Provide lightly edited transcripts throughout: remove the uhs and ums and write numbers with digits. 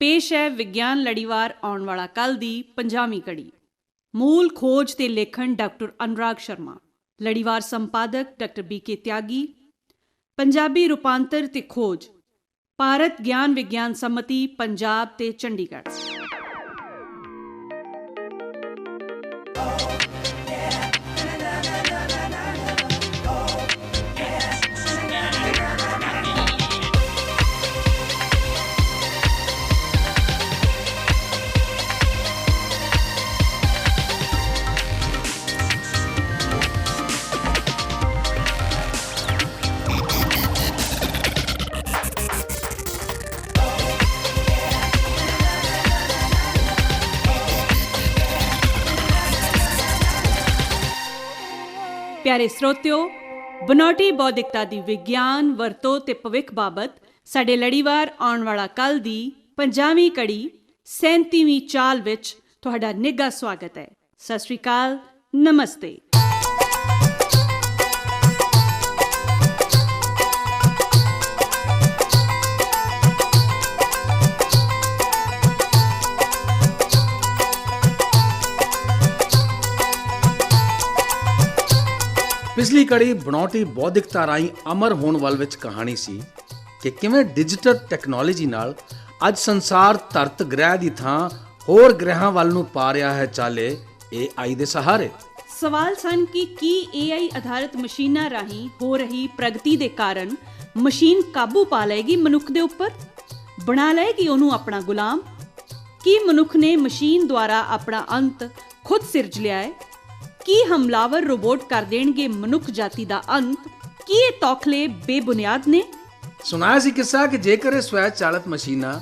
ਪੇਸ਼ ਹੈ ਵਿਗਿਆਨ ਲੜੀਵਾਰ ਆਉਣ ਵਾਲਾ ਕੱਲ੍ਹ ਦੀ 50ਵੀਂ ਕੜੀ। ਮੂਲ ਖੋਜ ਤੇ ਲੇਖਣ ਡਾਕਟਰ ਅਨੁਰਾਗ ਸ਼ਰਮਾ, ਲੜੀਵਾਰ ਸੰਪਾਦਕ ਡਾਕਟਰ BK ਤਿਆਗੀ, ਪੰਜਾਬੀ ਰੂਪਾਂਤਰ ਤੇ ਖੋਜ ਭਾਰਤ ਗਿਆਨ ਵਿਗਿਆਨ ਸੰਮਤੀ ਪੰਜਾਬ ਤੇ ਚੰਡੀਗੜ੍ਹ। ਪਿਆਰੇ ਸਰੋਤਿਓ, ਬਨੌਟੀ ਬੌਧਿਕਤਾ ਦੀ ਵਿਗਿਆਨ ਵਰਤੋਂ ਤੇ ਭਵਿੱਖ ਬਾਬਤ ਸਾਡੇ ਲੜੀਵਾਰ ਆਉਣ ਵਾਲਾ ਕੱਲ੍ਹ ਦੀ 50ਵੀਂ ਕੜੀ 37ਵੀਂ ਚਾਲ ਵਿੱਚ ਤੁਹਾਡਾ ਨਿੱਘਾ ਸਵਾਗਤ ਹੈ। ਸਤਿ ਸ਼੍ਰੀ ਅਕਾਲ, ਨਮਸਤੇ। ਪਿਛਲੀ ਕੜੀ ਬਨੌਟੀ ਬੌਧਿਕਤਾ ਰਾਹੀਂ ਅਮਰ ਹੋਣ ਵੱਲ ਵਿੱਚ ਕਹਾਣੀ ਸੀ ਕਿ ਕਿਵੇਂ ਡਿਜੀਟਲ ਟੈਕਨੋਲੋਜੀ ਨਾਲ ਅੱਜ ਸੰਸਾਰ ਧਰਤ ਗ੍ਰਹਿ ਦੀ ਥਾਂ ਹੋਰ ਗ੍ਰਹਿਾਂ ਵੱਲ ਨੂੰ ਪਾ ਰਿਹਾ ਹੈ ਚਾਲੇ AI ਦੇ ਸਹਾਰੇ। ਸਵਾਲ ਸਨ ਕਿ ਕੀ AI ਆਧਾਰਿਤ ਮਸ਼ੀਨਾਂ ਰਾਹੀਂ ਹੋ ਰਹੀ ਪ੍ਰਗਤੀ ਦੇ ਕਾਰਨ ਮਸ਼ੀਨ ਕਾਬੂ ਪਾ ਲਏਗੀ ਮਨੁੱਖ ਦੇ ਉੱਪਰ, ਬਣਾ ਲਏਗੀ ਉਹਨੂੰ ਆਪਣਾ ਗੁਲਾਮ? ਕੀ ਮਨੁੱਖ ਨੇ ਮਸ਼ੀਨ ਦੁਆਰਾ ਆਪਣਾ ਅੰਤ ਖੁਦ ਸਿਰਜ ਲਿਆ ਹੈ? ਕੀ ਹਮਲਾਵਰ ਰੋਬੋਟ ਕਰ ਦੇਣਗੇ ਮਨੁੱਖ ਜਾਤੀ ਦਾ ਅੰਤ? ਕੀ ਇਹ ਤੌਖਲੇ ਬੇਬੁਨਿਆਦ ਨੇ? ਸੁਣਾਇਆ ਸੀ ਕਿੱਸਾ ਕਿ ਜੇਕਰ ਇਹ ਸਵੈ ਚਾਲਿਤ ਮਸ਼ੀਨਾਂ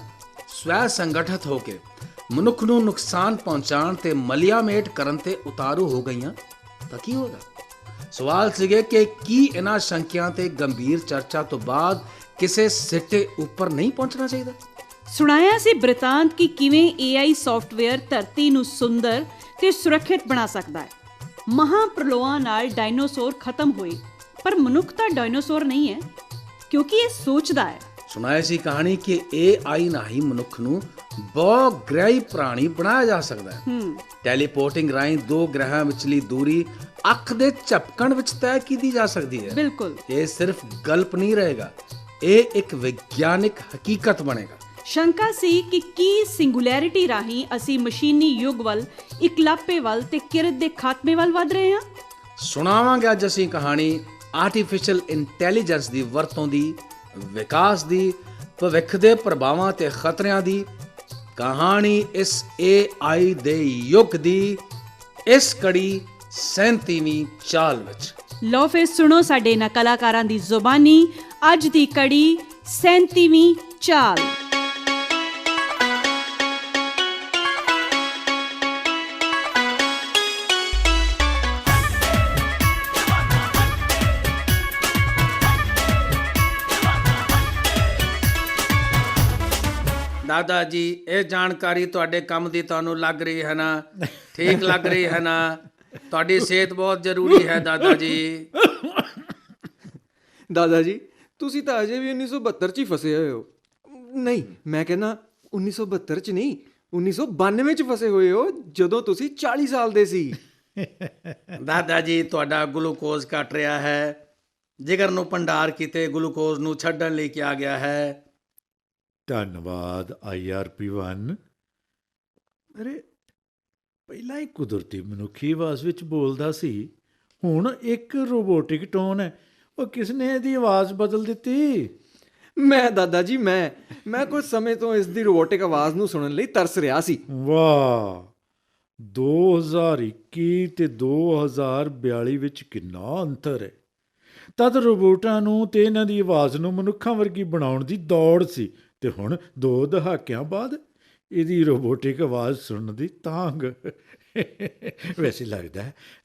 ਸਵੈ ਸੰਗਠਿਤ ਹੋ ਕੇ ਮਨੁੱਖ ਨੂੰ ਨੁਕਸਾਨ ਪਹੁੰਚਾਉਣ ਤੇ ਮਲੀਆਮੇਟ ਕਰਨ ਤੇ ਉਤਾਰੂ ਹੋ ਗਈਆਂ ਤਾਂ ਕੀ ਹੋਗਾ? ਸਵਾਲ ਸੀਗੇ ਕਿ ਕੀ ਇਹਨਾਂ ਸ਼ੰਕਿਆਂ ਤੇ ਗੰਭੀਰ ਚਰਚਾ ਤੋਂ ਬਾਅਦ ਕਿਸੇ ਸਿੱਟੇ ਉੱਪਰ ਨਹੀਂ ਪਹੁੰਚਣਾ ਚਾਹੀਦਾ? ਸੁਣਾਇਆ ਸੀ ਬ੍ਰਿਤਾਂਤ ਕਿ ਕਿਵੇਂ AI ਸੌਫਟਵੇਅਰ ਧਰਤੀ ਨੂੰ ਸੁੰਦਰ ਤੇ ਸੁਰੱਖਿਅਤ ਬਣਾ ਸਕਦਾ ਹੈ। ਮਹਾਪ੍ਰਲੋਆਂ ਨਾਲ ਡਾਇਨਾਸੌਰ ਖਤਮ ਹੋਏ, ਪਰ ਮਨੁੱਖ ਤਾਂ ਡਾਇਨਾਸੌਰ ਨਹੀਂ ਹੈ, ਕਿਉਂਕਿ ਇਹ ਸੋਚਦਾ ਹੈ। ਸੁਣਾਇਆ ਸੀ ਕਹਾਣੀ ਕਿ AI ਨਾਲ ਹੀ ਮਨੁੱਖ ਨੂੰ ਬਹੁ ਗ੍ਰਹਿ ਪ੍ਰਾਣੀ ਬਣਾਇਆ ਜਾ ਸਕਦਾ ਹੈ। ਟੈਲੀਪੋਰਟਿੰਗ ਰਾਹੀਂ ਦੋ ਗ੍ਰਹਿਾਂ ਵਿਚਲੀ ਦੂਰੀ ਅੱਖ ਦੇ ਝਪਕਣ ਵਿੱਚ ਤੈਅ ਕੀਤੀ ਜਾ ਸਕਦੀ ਹੈ। ਬਿਲਕੁਲ, ਇਹ ਸਿਰਫ ਗਲਪ ਨਹੀਂ ਰਹੇਗਾ, ਇਹ ਇੱਕ ਵਿਗਿਆਨਿਕ ਹਕੀਕਤ ਬਣੇਗਾ। ਸ਼ੰਕਾ ਸੀ ਕਿ ਕੀ ਸਿੰਗੂਲੈਰਿਟੀ ਰਾਹੀਂ ਅਸੀਂ ਮਸ਼ੀਨੀ ਯੁੱਗ ਵੱਲ, ਇਕਲਾਪੇ ਵੱਲ ਤੇ ਕਿਰਤ ਦੇ ਖਾਤਮੇ ਵੱਲ ਵਧ ਰਹੇ ਹਾਂ। ਸੁਣਾਵਾਂਗੇ ਅੱਜ ਅਸੀਂ ਕਹਾਣੀ ਆਰਟੀਫਿਸ਼ੀਅਲ ਇੰਟੈਲੀਜੈਂਸ ਦੀ ਵਰਤੋਂ ਦੀ, ਵਿਕਾਸ ਦੀ, ਭਵਿੱਖ ਦੇ ਪ੍ਰਭਾਵਾਂ ਤੇ ਖਤਰਿਆਂ ਦੀ। ਕਹਾਣੀ ਇਸ AI ਦੇ ਯੁੱਗ ਦੀ, ਇਸ ਕੜੀ 37ਵੀਂ ਚਾਲ ਵਿੱਚ। ਲਓ ਫਿਰ ਸੁਣੋ ਸਾਡੇ ਇਹਨਾਂ ਕਲਾਕਾਰਾਂ ਦੀ ਜ਼ੁਬਾਨੀ ਅੱਜ ਦੀ ਕੜੀ 37ਵੀਂ ਚਾਲ। ਦਾਦਾ ਜੀ, ਇਹ ਜਾਣਕਾਰੀ ਤੁਹਾਡੇ ਕੰਮ ਦੀ ਤੁਹਾਨੂੰ ਲੱਗ ਰਹੀ ਹੈ ਨਾ? ਠੀਕ ਲੱਗ ਰਹੀ ਹੈ ਨਾ? ਤੁਹਾਡੀ ਸਿਹਤ ਬਹੁਤ ਜ਼ਰੂਰੀ ਹੈ ਦਾਦਾ ਜੀ। ਦਾਦਾ ਜੀ, ਤੁਸੀਂ ਤਾਂ ਅਜੇ ਵੀ 1972 'ਚ ਹੀ ਫਸੇ ਹੋਏ ਹੋ। ਨਹੀਂ, ਮੈਂ ਕਹਿੰਦਾ 1972 'ਚ ਨਹੀਂ, 1992 'ਚ ਫਸੇ ਹੋਏ ਹੋ, ਜਦੋਂ ਤੁਸੀਂ 40 ਸਾਲ ਦੇ ਸੀ। ਦਾਦਾ ਜੀ, ਤੁਹਾਡਾ ਗਲੂਕੋਜ਼ ਘਟ ਰਿਹਾ ਹੈ। ਜਿਗਰ ਨੂੰ ਭੰਡਾਰ ਕੀਤੇ ਗਲੂਕੋਜ਼ ਨੂੰ ਛੱਡਣ ਲਈ ਕਿਹਾ ਗਿਆ ਹੈ। ਧੰਨਵਾਦ IRP1। ਅਰੇ, ਪਹਿਲਾਂ ਹੀ ਕੁਦਰਤੀ ਮਨੁੱਖੀ ਆਵਾਜ਼ ਵਿੱਚ ਬੋਲਦਾ ਸੀ, ਹੁਣ ਇੱਕ ਰੋਬੋਟਿਕ ਟੋਨ ਹੈ। ਉਹ ਕਿਸ ਨੇ ਇਹਦੀ ਆਵਾਜ਼ ਬਦਲ ਦਿੱਤੀ? ਮੈਂ ਦਾਦਾ ਜੀ, ਮੈਂ ਕੁਝ ਸਮੇਂ ਤੋਂ ਇਸ ਦੀ ਰੋਬੋਟਿਕ ਆਵਾਜ਼ ਨੂੰ ਸੁਣਨ ਲਈ ਤਰਸ ਰਿਹਾ ਸੀ। ਵਾਹ, 2021 ਤੇ 2042 ਵਿੱਚ ਕਿੰਨਾ ਅੰਤਰ ਹੈ। ਤਦ ਰੋਬੋਟਾਂ ਨੂੰ ਤੇ ਇਹਨਾਂ ਦੀ ਆਵਾਜ਼ ਨੂੰ ਮਨੁੱਖਾਂ ਵਰਗੀ ਬਣਾਉਣ ਦੀ ਦੌੜ ਸੀ, ਤੇ ਹੁਣ 2 ਦਹਾਕਿਆਂ ਬਾਅਦ ਇਹਦੀ ਰੋਬੋਟਿਕ ਆਵਾਜ਼ ਸੁਣਨ ਦੀ ਤਾਂਘ। ਵੈਸੇ ਲੱਗਦਾ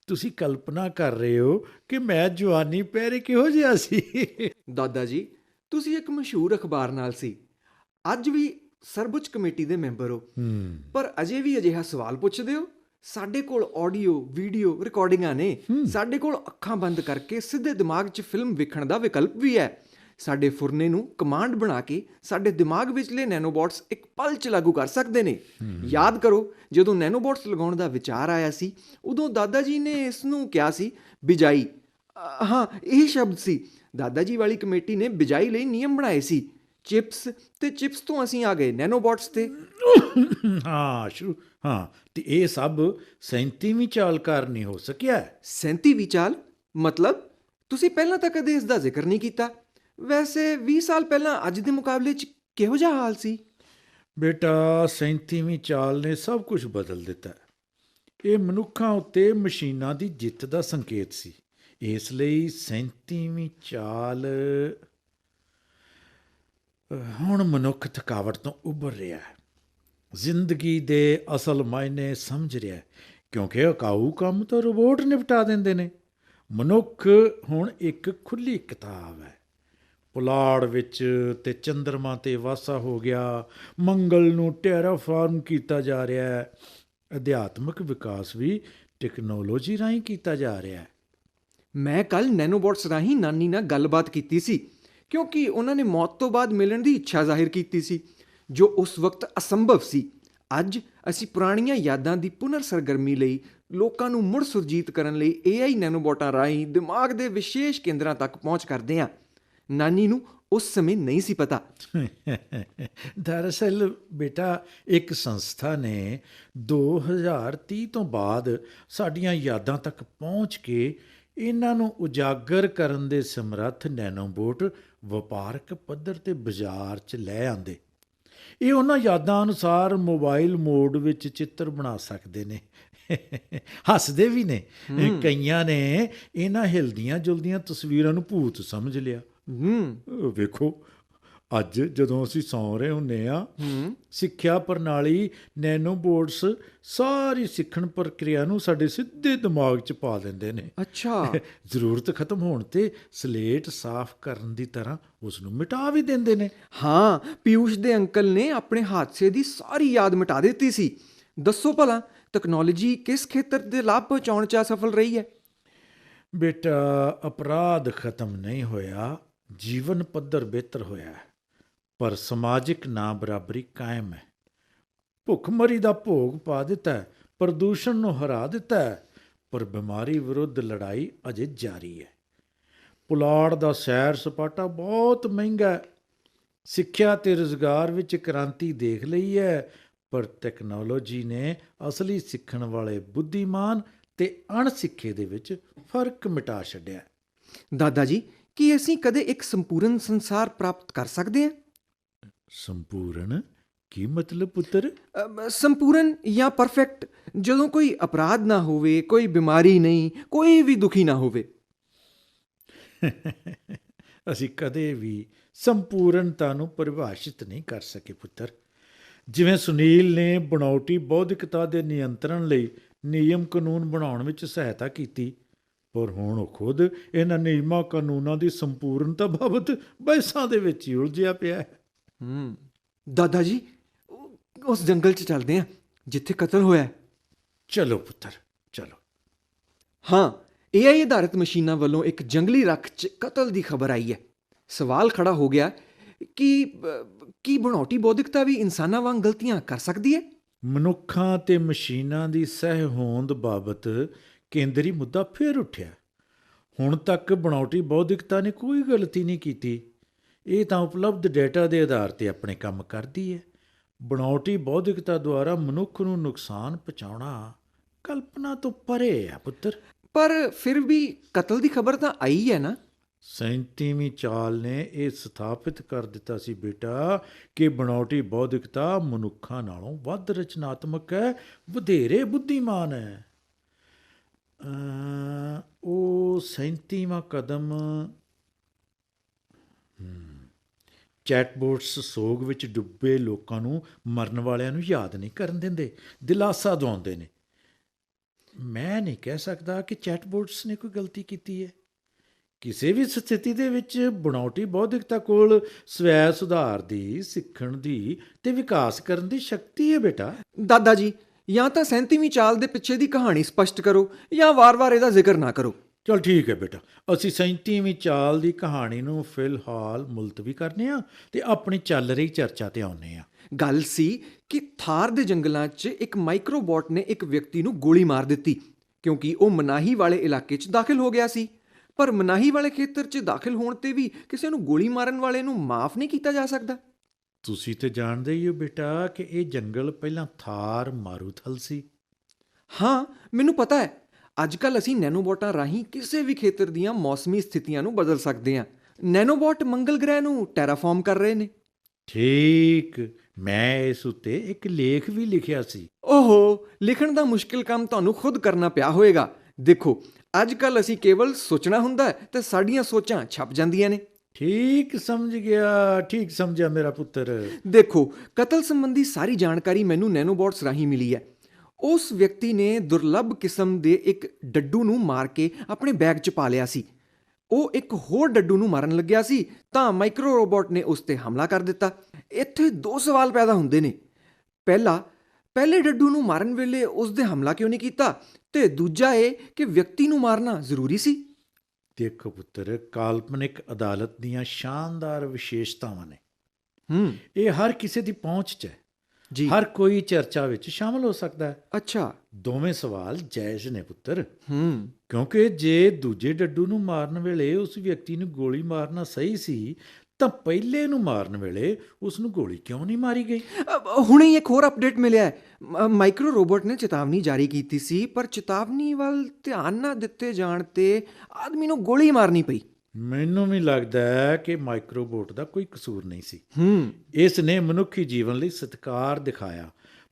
ਤੁਸੀਂ ਕਲਪਨਾ ਕਰ ਰਹੇ ਹੋ ਕਿ ਮੈਂ ਜਵਾਨੀ ਪਹਿਰੇ ਕਿਹੋ ਜਿਹਾ ਸੀ। ਦਾਦਾ ਜੀ, ਤੁਸੀਂ ਇੱਕ ਮਸ਼ਹੂਰ ਅਖਬਾਰ ਨਾਲ ਸੀ, ਅੱਜ ਵੀ ਸਰਵਉੱਚ ਕਮੇਟੀ ਦੇ ਮੈਂਬਰ ਹੋ, ਪਰ ਅਜੇ ਵੀ ਅਜਿਹਾ ਸਵਾਲ ਪੁੱਛਦੇ ਹੋ। ਸਾਡੇ ਕੋਲ ਆਡੀਓ ਵੀਡੀਓ ਰਿਕਾਰਡਿੰਗਾਂ ਨੇ, ਸਾਡੇ ਕੋਲ ਅੱਖਾਂ ਬੰਦ ਕਰਕੇ ਸਿੱਧੇ ਦਿਮਾਗ 'ਚ ਫਿਲਮ ਵੇਖਣ ਦਾ ਵਿਕਲਪ ਵੀ ਹੈ। ਸਾਡੇ ਫੁਰਨੇ ਨੂੰ ਕਮਾਂਡ ਬਣਾ ਕੇ ਸਾਡੇ ਦਿਮਾਗ ਵਿਚਲੇ ਨੈਨੋਬੋਟਸ ਇੱਕ ਪਲ 'ਚ ਲਾਗੂ ਕਰ ਸਕਦੇ ਨੇ। ਯਾਦ ਕਰੋ, ਜਦੋਂ ਨੈਨੋਬੋਟਸ ਲਗਾਉਣ ਦਾ ਵਿਚਾਰ ਆਇਆ ਸੀ, ਉਦੋਂ ਦਾਦਾ ਜੀ ਨੇ ਇਸ ਨੂੰ ਕਿਹਾ ਸੀ ਬਿਜਾਈ। ਹਾਂ, ਇਹ ਸ਼ਬਦ ਸੀ। ਦਾਦਾ ਜੀ ਵਾਲੀ ਕਮੇਟੀ ਨੇ ਬਿਜਾਈ ਲਈ ਨਿਯਮ ਬਣਾਏ ਸੀ। ਚਿਪਸ ਤੇ ਚਿਪਸ ਤੋਂ ਅਸੀਂ ਆ ਗਏ ਨੈਨੋਬੋਟਸ ਤੇ। ਹਾਂ, ਤੇ ਇਹ ਸਭ 37ਵੀਂ ਚਾਲ ਕਾਰਨ ਨਹੀਂ ਹੋ ਸਕਿਆ। 37ਵੀਂ ਚਾਲ ਮਤਲਬ? ਤੁਸੀਂ ਪਹਿਲਾਂ ਤਾਂ ਕਦੇ ਇਸ ਦਾ ਜ਼ਿਕਰ ਨਹੀਂ ਕੀਤਾ। ਵੈਸੇ 20 ਸਾਲ ਪਹਿਲਾਂ ਅੱਜ ਦੇ ਮੁਕਾਬਲੇ 'ਚ ਕਿਹੋ ਜਿਹਾ ਹਾਲ ਸੀ? ਬੇਟਾ, 37ਵੀਂ ਚਾਲ ਨੇ ਸਭ ਕੁਝ ਬਦਲ ਦਿੱਤਾ। ਇਹ ਮਨੁੱਖਾਂ ਉੱਤੇ ਮਸ਼ੀਨਾਂ ਦੀ ਜਿੱਤ ਦਾ ਸੰਕੇਤ ਸੀ। ਇਸ ਲਈ 37ਵੀਂ ਚਾਲ ਹੁਣ ਮਨੁੱਖ ਥਕਾਵਟ ਤੋਂ ਉੱਭਰ ਰਿਹਾ ਹੈ, ਜ਼ਿੰਦਗੀ ਦੇ ਅਸਲ ਮਾਇਨੇ ਸਮਝ ਰਿਹਾ ਹੈ, ਕਿਉਂਕਿ ਅਕਾਊ ਕੰਮ ਤਾਂ ਰੋਬੋਟ ਨਿਪਟਾ ਦਿੰਦੇ ਨੇ। ਮਨੁੱਖ ਹੁਣ ਇੱਕ ਖੁੱਲ੍ਹੀ ਕਿਤਾਬ ਹੈ। ਪੁਲਾੜ ਵਿੱਚ ਤੇ ਚੰਦਰਮਾ 'ਤੇ ਵਾਸਾ ਹੋ ਗਿਆ, ਮੰਗਲ ਨੂੰ ਟੈਰਾਫਾਰਮ ਕੀਤਾ ਜਾ ਰਿਹਾ ਹੈ। ਅਧਿਆਤਮਿਕ ਵਿਕਾਸ ਵੀ ਟੈਕਨੋਲੋਜੀ ਰਾਹੀਂ ਕੀਤਾ ਜਾ ਰਿਹਾ ਹੈ। ਮੈਂ ਕੱਲ੍ਹ ਨੈਨੋਬੋਟਸ ਰਾਹੀਂ ਨਾਨੀ ਨਾਲ ਗੱਲਬਾਤ ਕੀਤੀ ਸੀ, ਕਿਉਂਕਿ ਉਹਨਾਂ ਨੇ ਮੌਤ ਤੋਂ ਬਾਅਦ ਮਿਲਣ ਦੀ ਇੱਛਾ ਜ਼ਾਹਿਰ ਕੀਤੀ ਸੀ, ਜੋ ਉਸ ਵਕਤ ਅਸੰਭਵ ਸੀ। ਅੱਜ ਅਸੀਂ ਪੁਰਾਣੀਆਂ ਯਾਦਾਂ ਦੀ ਪੁਨਰ ਸਰਗਰਮੀ ਲਈ ਲੋਕਾਂ ਨੂੰ ਮੁੜ ਸੁਰਜੀਤ ਕਰਨ ਲਈ AI ਨੈਨੋਬੋਟਾਂ ਰਾਹੀਂ ਦਿਮਾਗ ਦੇ ਵਿਸ਼ੇਸ਼ ਕੇਂਦਰਾਂ ਤੱਕ ਪਹੁੰਚ ਕਰਦੇ ਹਾਂ। ਨਾਨੀ ਨੂੰ ਉਸ ਸਮੇਂ ਨਹੀਂ ਸੀ ਪਤਾ। ਦਰਅਸਲ ਬੇਟਾ, ਇੱਕ ਸੰਸਥਾ ਨੇ 2030 ਤੋਂ ਬਾਅਦ ਸਾਡੀਆਂ ਯਾਦਾਂ ਤੱਕ ਪਹੁੰਚ ਕੇ ਇਹਨਾਂ ਨੂੰ ਉਜਾਗਰ ਕਰਨ ਦੇ ਸਮਰੱਥ ਨੈਨੋਬੋਟ ਵਪਾਰਕ ਪੱਧਰ ਤੇ ਬਾਜ਼ਾਰ 'ਚ ਲੈ ਆਂਦੇ। ਇਹ ਉਹਨਾਂ ਯਾਦਾਂ ਅਨੁਸਾਰ ਮੋਬਾਈਲ ਮੋਡ ਵਿੱਚ ਚਿੱਤਰ ਬਣਾ ਸਕਦੇ ਨੇ। ਹੱਸਦੇ ਵੀ ਨੇ। ਕਈਆਂ ਨੇ ਇਹਨਾਂ ਹਿਲਦੀਆਂ ਜੁਲਦੀਆਂ ਤਸਵੀਰਾਂ ਨੂੰ ਭੂਤ ਸਮਝ ਲਿਆ। ਵੇਖੋ, ਅੱਜ ਜਦੋਂ ਅਸੀਂ ਸੌਂ ਰਹੇ ਹੁੰਦੇ ਆ, ਸਿੱਖਿਆ ਪ੍ਰਣਾਲੀ ਨੈਨੋਬੋਟਸ ਸਾਰੀ ਸਿੱਖਣ ਪ੍ਰਕਿਰਿਆ ਨੂੰ ਸਾਡੇ ਸਿੱਧੇ ਦਿਮਾਗ 'ਚ ਪਾ ਦਿੰਦੇ ਨੇ। ਅੱਛਾ। ਜ਼ਰੂਰਤ ਖਤਮ ਹੋਣ ਤੇ ਸਲੇਟ ਸਾਫ਼ ਕਰਨ ਦੀ ਤਰ੍ਹਾਂ ਉਸ ਨੂੰ ਮਿਟਾ ਵੀ ਦਿੰਦੇ ਨੇ। ਹਾਂ, ਪਿਊਸ਼ ਦੇ ਅੰਕਲ ਨੇ ਆਪਣੇ ਹਾਦਸੇ ਦੀ ਸਾਰੀ ਯਾਦ ਮਿਟਾ ਦਿੱਤੀ ਸੀ। ਦੱਸੋ ਭਲਾ, ਟੈਕਨੋਲੋਜੀ ਕਿਸ ਖੇਤਰ ਦੇ ਲਾਭ ਪਹੁੰਚਾਉਣ 'ਚ ਅਸਫਲ ਰਹੀ ਹੈ? ਬੇਟਾ, ਅਪਰਾਧ ਖਤਮ ਨਹੀਂ ਹੋਇਆ, ਜੀਵਨ ਪੱਧਰ ਬਿਹਤਰ ਹੋਇਆ ਹੈ, ਪਰ ਸਮਾਜਿਕ ਨਾ ਬਰਾਬਰੀ ਕਾਇਮ ਹੈ। ਭੁੱਖਮਰੀ ਦਾ ਭੋਗ ਪਾ ਦਿੱਤਾ ਹੈ, ਪ੍ਰਦੂਸ਼ਣ ਨੂੰ ਹਰਾ ਦਿੱਤਾ ਹੈ, ਪਰ ਬਿਮਾਰੀ ਵਿਰੁੱਧ ਲੜਾਈ ਅਜੇ ਜਾਰੀ ਹੈ। ਪੁਲਾੜ ਦਾ ਸੈਰ ਸਪਾਟਾ ਬਹੁਤ ਮਹਿੰਗਾ ਹੈ। ਸਿੱਖਿਆ ਤੇ ਰੁਜ਼ਗਾਰ ਵਿੱਚ ਕ੍ਰਾਂਤੀ ਦੇਖ ਲਈ ਹੈ, ਪਰ ਟੈਕਨੋਲੋਜੀ ਨੇ ਅਸਲੀ ਸਿੱਖਣ ਵਾਲੇ ਬੁੱਧੀਮਾਨ ਤੇ ਅਣਸਿੱਖੇ ਦੇ ਵਿੱਚ ਫਰਕ ਮਿਟਾ ਛੱਡਿਆ। ਦਾਦਾ ਜੀ, ਕੀ ਅਸੀਂ ਕਦੇ ਇੱਕ ਸੰਪੂਰਨ ਸੰਸਾਰ ਪ੍ਰਾਪਤ ਕਰ ਸਕਦੇ ਹਾਂ? ਸੰਪੂਰਨ ਕੀ ਮਤਲਬ ਪੁੱਤਰ? ਸੰਪੂਰਨ ਜਾਂ ਪਰਫੈਕਟ, ਜਦੋਂ ਕੋਈ ਅਪਰਾਧ ਨਾ ਹੋਵੇ, ਕੋਈ ਬਿਮਾਰੀ ਨਹੀਂ, ਕੋਈ ਵੀ ਦੁਖੀ ਨਾ ਹੋਵੇ। ਅਸੀਂ ਕਦੇ ਵੀ ਸੰਪੂਰਨਤਾ ਨੂੰ ਪਰਿਭਾਸ਼ਿਤ ਨਹੀਂ ਕਰ ਸਕੇ ਪੁੱਤਰ। ਜਿਵੇਂ ਸੁਨੀਲ ਨੇ ਬਣਾਉਟੀ ਬੌਧਿਕਤਾ ਦੇ ਨਿਯੰਤਰਣ ਲਈ ਨਿਯਮ ਕਾਨੂੰਨ ਬਣਾਉਣ ਵਿੱਚ ਸਹਾਇਤਾ ਕੀਤੀ, ਪਰ ਹੁਣ ਉਹ ਖੁਦ ਇਹਨਾਂ ਨਿਯਮਾਂ ਕਾਨੂੰਨਾਂ ਦੀ ਸੰਪੂਰਨਤਾ ਬਾਬਤ ਬਹਿਸਾਂ ਦੇ ਵਿੱਚ ਹੀ ਉਲਝਿਆ ਪਿਆ ਹੈ। ਦਾਦਾ ਜੀ, ਉਸ ਜੰਗਲ 'ਚ ਚੱਲਦੇ ਹਾਂ ਜਿੱਥੇ ਕਤਲ ਹੋਇਆ। ਚਲੋ ਪੁੱਤਰ, ਚਲੋ। ਹਾਂ, AI ਆਧਾਰਿਤ ਮਸ਼ੀਨਾਂ ਵੱਲੋਂ ਇੱਕ ਜੰਗਲੀ ਰੱਖ 'ਚ ਕਤਲ ਦੀ ਖਬਰ ਆਈ ਹੈ। ਸਵਾਲ ਖੜਾ ਹੋ ਗਿਆ ਕਿ ਬਣਾਉਟੀ ਬੌਧਿਕਤਾ ਵੀ ਇਨਸਾਨਾਂ ਵਾਂਗ ਗਲਤੀਆਂ ਕਰ ਸਕਦੀ ਹੈ? ਮਨੁੱਖਾਂ ਤੇ ਮਸ਼ੀਨਾਂ ਦੀ ਸਹਿ ਹੋਂਦ ਬਾਬਤ ਕੇਂਦਰੀ ਮੁੱਦਾ ਫਿਰ ਉੱਠਿਆ। ਹੁਣ ਤੱਕ ਬਣਾਉਟੀ ਬੌਧਿਕਤਾ ਨੇ ਕੋਈ ਗਲਤੀ ਨਹੀਂ ਕੀਤੀ। ਇਹ ਤਾਂ ਉਪਲਬਧ ਡੇਟਾ ਦੇ ਆਧਾਰ ਤੇ ਆਪਣੇ ਕੰਮ ਕਰਦੀ ਹੈ। ਬਣਾਉਟੀ ਬੌਧਿਕਤਾ ਦੁਆਰਾ ਮਨੁੱਖ ਨੂੰ ਨੁਕਸਾਨ ਪਹੁੰਚਾਉਣਾ ਕਲਪਨਾ ਤੋਂ ਪਰੇ ਹੈ ਪੁੱਤਰ। ਪਰ ਫਿਰ ਵੀ ਕਤਲ ਦੀ ਖਬਰ ਤਾਂ ਆਈ ਹੈ ਨਾ। 37ਵੀਂ ਚਾਲ ਨੇ ਇਹ ਸਥਾਪਿਤ ਕਰ ਦਿੱਤਾ ਸੀ ਬੇਟਾ ਕਿ ਬਣਾਉਟੀ ਬੌਧਿਕਤਾ ਮਨੁੱਖਾਂ ਨਾਲੋਂ ਵੱਧ ਰਚਨਾਤਮਕ ਹੈ, ਵਧੇਰੇ ਬੁੱਧੀਮਾਨ ਹੈ। ਉਹ 37ਵਾਂ ਕਦਮ ਚੈਟਬੋਟਸ ਸੋਗ ਵਿੱਚ ਡੁੱਬੇ ਲੋਕਾਂ ਨੂੰ ਮਰਨ ਵਾਲਿਆਂ ਨੂੰ ਯਾਦ ਨਹੀਂ ਕਰਨ ਦਿੰਦੇ, ਦਿਲਾਸਾ ਦਿਵਾਉਂਦੇ ਨੇ। ਮੈਂ ਨਹੀਂ ਕਹਿ ਸਕਦਾ ਕਿ ਚੈਟਬੋਟਸ ਨੇ ਕੋਈ ਗਲਤੀ ਕੀਤੀ ਹੈ। ਕਿਸੇ ਵੀ ਸਥਿਤੀ ਦੇ ਵਿੱਚ ਬਣਾਉਟੀ ਬੌਧਿਕਤਾ ਕੋਲ ਸਵੈ ਸੁਧਾਰ ਦੀ, ਸਿੱਖਣ ਦੀ ਤੇ ਵਿਕਾਸ ਕਰਨ ਦੀ ਸ਼ਕਤੀ ਹੈ ਬੇਟਾ। ਦਾਦਾ ਜੀ, ਜਾਂ ਤਾਂ 37ਵੀਂ ਚਾਲ ਦੇ ਪਿੱਛੇ ਦੀ ਕਹਾਣੀ ਸਪਸ਼ਟ ਕਰੋ ਜਾਂ ਵਾਰ-ਵਾਰ ਇਹਦਾ ਜ਼ਿਕਰ ਨਾ ਕਰੋ। ਚਲ ਠੀਕ ਹੈ ਬੇਟਾ, ਅਸੀਂ 37ਵੀਂ ਚਾਲ ਦੀ ਕਹਾਣੀ ਨੂੰ ਫਿਲਹਾਲ ਮੁਲਤਵੀ ਕਰਨੇ ਆ ਤੇ ਆਪਣੀ ਚੱਲ ਰਹੀ ਚਰਚਾ ਤੇ ਆਉਂਦੇ ਆ। ਗੱਲ ਸੀ ਕਿ ਥਾਰ ਦੇ ਜੰਗਲਾਂ 'ਚ ਇੱਕ ਮਾਈਕਰੋਬੋਟ ਨੇ ਇੱਕ ਵਿਅਕਤੀ ਨੂੰ ਗੋਲੀ ਮਾਰ ਦਿੱਤੀ ਕਿਉਂਕਿ ਉਹ ਮਨਾਹੀ ਵਾਲੇ ਇਲਾਕੇ 'ਚ ਦਾਖਲ ਹੋ ਗਿਆ ਸੀ। ਪਰ ਮਨਾਹੀ ਵਾਲੇ ਖੇਤਰ 'ਚ ਦਾਖਲ ਹੋਣ ਤੇ ਵੀ ਕਿਸੇ ਨੂੰ ਗੋਲੀ ਮਾਰਨ ਵਾਲੇ ਨੂੰ ਮਾਫ ਨਹੀਂ ਕੀਤਾ ਜਾ ਸਕਦਾ। ਤੁਸੀਂ ਤੇ ਜਾਣਦੇ ਹੀ ਹੋ ਬੇਟਾ ਕਿ ਇਹ ਜੰਗਲ ਪਹਿਲਾਂ ਥਾਰ ਮਾਰੂਥਲ ਸੀ। ਹਾਂ, ਮੈਨੂੰ ਪਤਾ ਹੈ। ਅੱਜ ਕੱਲ੍ਹ ਅਸੀਂ ਨੈਨੋਬੋਟਾਂ ਰਾਹੀਂ ਕਿਸੇ ਵੀ ਖੇਤਰ ਦੀਆਂ ਮੌਸਮੀ ਸਥਿਤੀਆਂ ਨੂੰ ਬਦਲ ਸਕਦੇ ਹਾਂ। ਨੈਨੋਬੋਟ ਮੰਗਲ ਗ੍ਰਹਿ ਨੂੰ ਟੈਰਾਫਾਰਮ ਕਰ ਰਹੇ ਨੇ। ਠੀਕ, ਮੈਂ ਇਸ ਉੱਤੇ ਇੱਕ ਲੇਖ ਵੀ ਲਿਖਿਆ ਸੀ। ਓਹੋ, ਲਿਖਣ ਦਾ ਮੁਸ਼ਕਿਲ ਕੰਮ ਤੁਹਾਨੂੰ ਖੁਦ ਕਰਨਾ ਪਿਆ ਹੋਵੇਗਾ। ਦੇਖੋ, ਅੱਜ ਕੱਲ੍ਹ ਅਸੀਂ ਕੇਵਲ ਸੋਚਣਾ ਹੁੰਦਾ ਹੈ ਤੇ ਸਾਡੀਆਂ ਸੋਚਾਂ ਛਪ ਜਾਂਦੀਆਂ ਨੇ। ਠੀਕ ਸਮਝ ਗਿਆ, ਠੀਕ ਸਮਝਿਆ ਮੇਰਾ ਪੁੱਤਰ। ਦੇਖੋ, ਕਤਲ ਸੰਬੰਧੀ ਸਾਰੀ ਜਾਣਕਾਰੀ ਮੈਨੂੰ ਨੈਨੋਬੋਟਸ ਰਾਹੀਂ ਮਿਲੀ ਹੈ। ਉਸ ਵਿਅਕਤੀ ਨੇ ਦੁਰਲੱਭ ਕਿਸਮ ਦੇ ਇੱਕ ਡੱਡੂ ਨੂੰ ਮਾਰ ਕੇ ਆਪਣੇ ਬੈਗ 'ਚ ਪਾ ਲਿਆ ਸੀ। ਉਹ ਇੱਕ ਹੋਰ ਡੱਡੂ ਨੂੰ ਮਾਰਨ ਲੱਗਿਆ ਸੀ ਤਾਂ ਮਾਈਕਰੋ ਰੋਬੋਟ ਨੇ ਉਸ ਤੇ ਹਮਲਾ ਕਰ ਦਿੱਤਾ। ਇੱਥੇ ਦੋ ਸਵਾਲ ਪੈਦਾ ਹੁੰਦੇ ਨੇ। ਪਹਿਲੇ ਡੱਡੂ ਨੂੰ ਮਾਰਨ ਵੇਲੇ ਉਸ ਦੇ ਹਮਲਾ ਕਿਉਂ ਨਹੀਂ ਕੀਤਾ, ਤੇ ਦੂਜਾ ਇਹ ਕਿ ਵਿਅਕਤੀ ਨੂੰ ਮਾਰਨਾ ਜ਼ਰੂਰੀ ਸੀ। ਦੇਖੋ ਪੁੱਤਰ, ਕਾਲਪਨਿਕ ਅਦਾਲਤ ਦੀਆਂ ਸ਼ਾਨਦਾਰ ਵਿਸ਼ੇਸ਼ਤਾਵਾਂ ਨੇ। ਇਹ ਹਰ ਕਿਸੇ ਦੀ ਪਹੁੰਚ 'ਚ ਹੈ। ਜੀ, ਹਰ ਕੋਈ ਚਰਚਾ ਵਿੱਚ ਸ਼ਾਮਲ ਹੋ ਸਕਦਾ ਹੈ। ਅੱਛਾ। ਦੋਵੇਂ ਸਵਾਲ ਜਾਇਜ਼ ਨੇ ਪੁੱਤਰ, ਕਿਉਂਕਿ ਜੇ ਦੂਜੇ ਡੱਡੂ ਨੂੰ ਮਾਰਨ ਵੇਲੇ ਉਸ ਵਿਅਕਤੀ ਨੂੰ ਗੋਲੀ ਮਾਰਨਾ ਸਹੀ ਸੀ ਤਾਂ ਪਹਿਲੇ ਨੂੰ ਮਾਰਨ ਵੇਲੇ ਉਸ ਨੂੰ ਗੋਲੀ ਕਿਉਂ ਨਹੀਂ ਮਾਰੀ ਗਈ? ਹੁਣੇ ਹੀ ਇੱਕ ਹੋਰ ਅਪਡੇਟ ਮਿਲਿਆ ਹੈ। ਮਾਈਕਰੋ ਰੋਬੋਟ ਨੇ ਚੇਤਾਵਨੀ ਜਾਰੀ ਕੀਤੀ ਸੀ, ਪਰ ਚੇਤਾਵਨੀ ਵੱਲ ਧਿਆਨ ਨਾ ਦਿੱਤੇ ਜਾਣ ਤੇ ਆਦਮੀ ਨੂੰ ਗੋਲੀ ਮਾਰਨੀ ਪਈ। ਮੈਨੂੰ ਵੀ ਲੱਗਦਾ ਹੈ ਕਿ ਮਾਈਕਰੋਬੋਟ ਦਾ ਕੋਈ ਕਸੂਰ ਨਹੀਂ ਸੀ। ਇਸ ਨੇ ਮਨੁੱਖੀ ਜੀਵਨ ਲਈ ਸਤਿਕਾਰ ਦਿਖਾਇਆ,